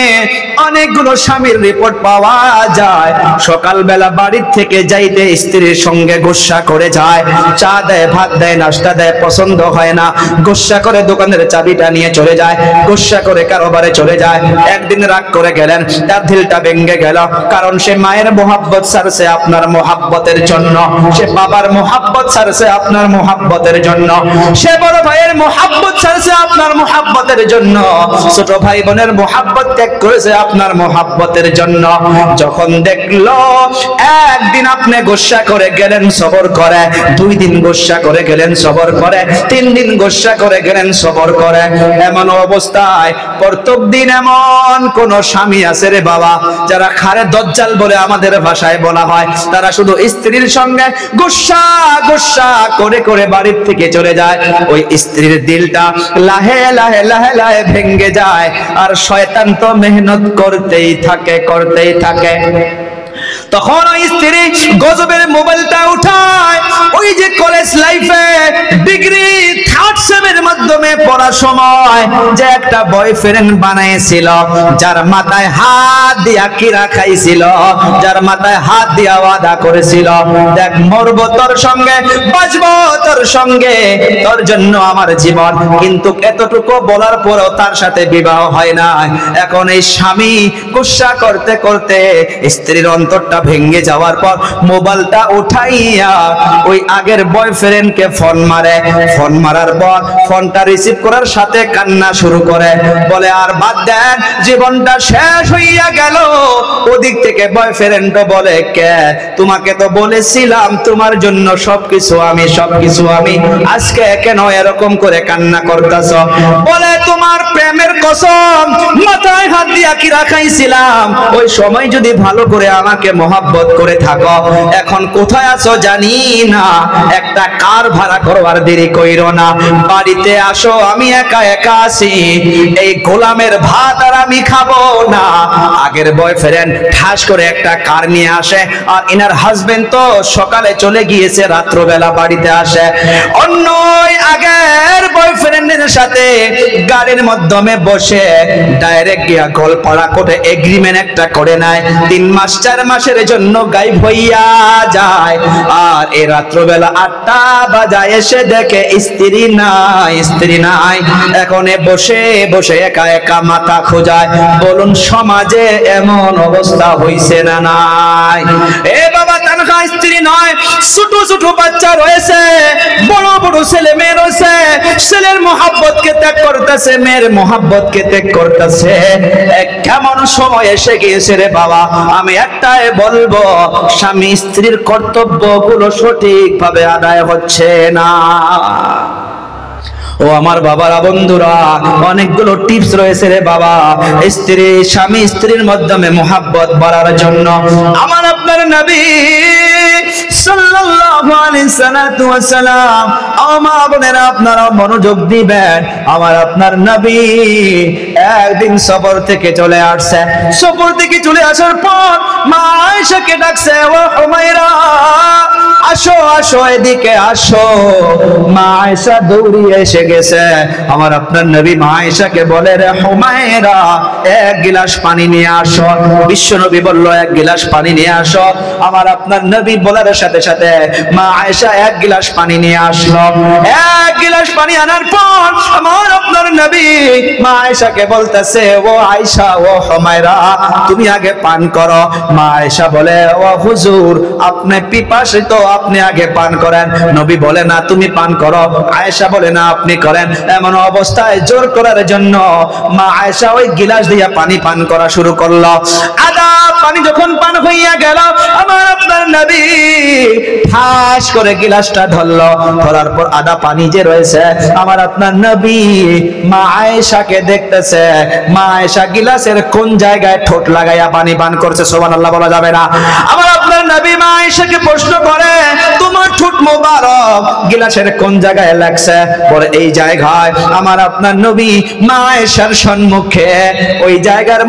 অনেকগুলো স্বামীর রিপোর্ট পাওয়া যায়, সকালবেলা বাড়ির থেকে যাইতে স্ত্রীর সঙ্গে গুসা করে যায়, চা দেয়, ভাত দেয়, নাস্তা দেয়, পছন্দ হয় না, গুসা করে দোকানের চাবিটা নিয়ে চলে যায়, গুসা করে কারোবারে চলে যায়। একদিন রাগ করে গেলেন, তার দিলটা ভেঙে গেল, কারণ সে মায়ের মোহাব্বত ছাড়ছে আপনার মোহাব্বতের জন্য, সে বাবার মোহাব্বত ছাড়ছে আপনার মোহাব্বতের জন্য, সে বড় ভাইয়ের মোহাব্বত ছাড়ছে আপনার মুহাব্বতের জন্য, ছোট ভাই বোনের মুহাব্বত ত্যাগ করেছে আপনার মুহাব্বতের জন্য। যখন দেখলো একদিন আপনি গোসা করে গেলেন সবর করে, 2 দিন গোসা করে গেলেন সবর করে, 3 দিন গোসা করে গেলেন সবর করে, এমন অবস্থায় প্রত্যেক দিন এমন কোন স্বামী আছে রে বাবা যারা খারে দজ্জাল বলে আমাদের ভাষায় বলা হয়, তারা শুধু স্ত্রীর সঙ্গে গোসা গোসা করে করে বাড়ির থেকে চলে যায়। ওই স্ত্রীর দিলটা লাহে লাহে লাহে লাহে ভেঙে যায়, আর শয়তান তো মেহনত করতেই থাকে। তখন ওই স্ত্রী গজবের মোবাইলটা উঠায়, ওই যে কলেজ লাইফে ডিগ্রি 3rd সেমের মাধ্যমে পড়ার সময় যে একটা বয়ফ্রেন্ড বানাইছিল, যার মাথায় হাত দিয়া কিরা খাইছিল, যার মাথায় হাত দিয়া ওয়াদা করেছিল, দেখ মরবো তোর সঙ্গে, বাঁচবো তোর সঙ্গে, তোর জন্য আমার জীবন, কিন্তু এতটুকু বলার পরও তার সাথে বিবাহ হয় না। এখন এই স্বামী গুসা করতে করতে স্ত্রীর অন্তরটা ভেঙে যাওয়ার পর মোবাইলটা উঠাইয়া ওই আগের বয়ফ্রেন্ডকে ফোন মারে। ফোন মারার পর ফোনটা রিসিভ করার সাথে কান্না শুরু করে, বলে আর বাদ দেন, জীবনটা শেষ হইয়া গেল। ওদিক থেকে বয়ফ্রেন্ডও বলে, কে তোমাকে তো বলেছিলাম তোমার জন্য সবকিছু আমি, আজকে কেন এরকম করে কান্না করতেছ? বলে তোমার প্রেমের কসম, মাথায় হাত দিয়া কি রাখাইছিলাম, ওই সময় যদি ভালো করে আমাকে মহব্বত করে থাকো, এখন কোথায় আছো জানি না, একটা কার ভাড়া করবার দেরি কইরো না, বাড়িতে আসো, আমি একা একা আছি, এই গোলামের ভাত আর আমি খাবো না। আগের বয়ফ্রেন্ড ঠাস করে একটা কার নিয়ে আসে, আর ইনার হাজবেন্ড তো সকালে চলে গিয়েছে, রাত্রবেলা বাড়িতে আসে। অন্য আগের বয়ফ্রেন্ডের সাথে গাড়ির মাধ্যমে বসে ডাইরেক্ট গিয়া গোলপাড়া কোর্টে এগ্রিমেন্ট একটা করে নেয়, 3 মাস 4 মাসের জন্য গায়েব হইয়া যায়। আর এই রাত্রবেলা 8টা বাজায় এসে দেখে স্ত্রী নাই। এখন বসে বসে একা একা মাথা খোঁজায়। বলুন সমাজে এমন অবস্থা হইছে না নাই? এ বাবা, তানহা স্ত্রী নয়, ছোট ছোট বাচ্চা রয়েছে, বড় বড় ছেলে মেয়ে রয়েছে, ছেলের মহব্বতকে ত্যাগ করতেছে, মেয়ের মহব্বতকে ত্যাগ করতেছে। কেমন সময় এসে গিয়েছে রে বাবা, আমি একটাই বলবো, স্বামী স্ত্রীর কর্তব্যগুলো সঠিকভাবে আদায় হচ্ছে না। ও আমার বাবারা, বন্ধুরা, অনেকগুলো টিপস রয়েছে রে বাবা স্বামী স্ত্রীর মাধ্যমে মহব্বত বাড়ার জন্য। আমার আপনার নবী সাল্লাল্লাহু আলাইহি ওয়াসাল্লাম, আমার বোনেরা আপনারা মনোযোগ দিবেন, আমার আপনার নবী একদিন সফর থেকে চলে আসছে। সফর থেকে চলে আসার পর মা আয়েশাকে ডাকছে, ও হুমায়রা, আসো আসো, এদিকে আসো। মা আয়েশা দৌড়িয়ে এসে গেছে। আমার আপনার নবী মা আয়েশাকে বলে, রে হুমায়রা, 1 গিলাস পানি নিয়ে আসো। বিশ্ব নবী বলল, 1 গিলাস পানি নিয়ে আসো। আমার আপনার নবী বলার সাথে সাথে মা আয়েশা 1 গিলাস পানি নিয়ে আসলো। 1 গিলাস পানি আনার পর আমার আপনার নবী মা আয়েশাকে বলতেছে, ও আয়েশা, ও হুমায়রা, তুমি আগে পান করো। মা আয়েশা বলে, ও হুজুর, আপনি পিপাসিত, আপনি আগে পান করেন। নবী বলে, না, তুমি পান করো। আয়েশা বলে, না, আপনি করেন। এমন অবস্থায় জোর করার জন্য মা আয়েশা ওই গিলাস দিয়ে পানি পান করা শুরু করলো। আদা পানি যখন পান হইয়া গেল, আমার আপনার নবী ঠাস করে গিলাসটা ধরলো। ধরার পর আদা পানি যে রয়েছে, আমার আপনার নবী মা আয়েশাকে দেখতেছে। মা আয়েশা গিলাসের কোন জায়গায় ঠোঁট লাগাইয়া পানি পান করছে, সুবহানাল্লাহ বলা যাবে না। আমার আপনার নবী মা আয়েশাকে প্রশ্ন করে, তোমার ঠোঁট মোবারক গিলাসের কোন জায়গায় লাগছে? বলে, এই জায়গায়। আমার আপনার নবী মা আয়েশার সম্মুখে ওই জায়গার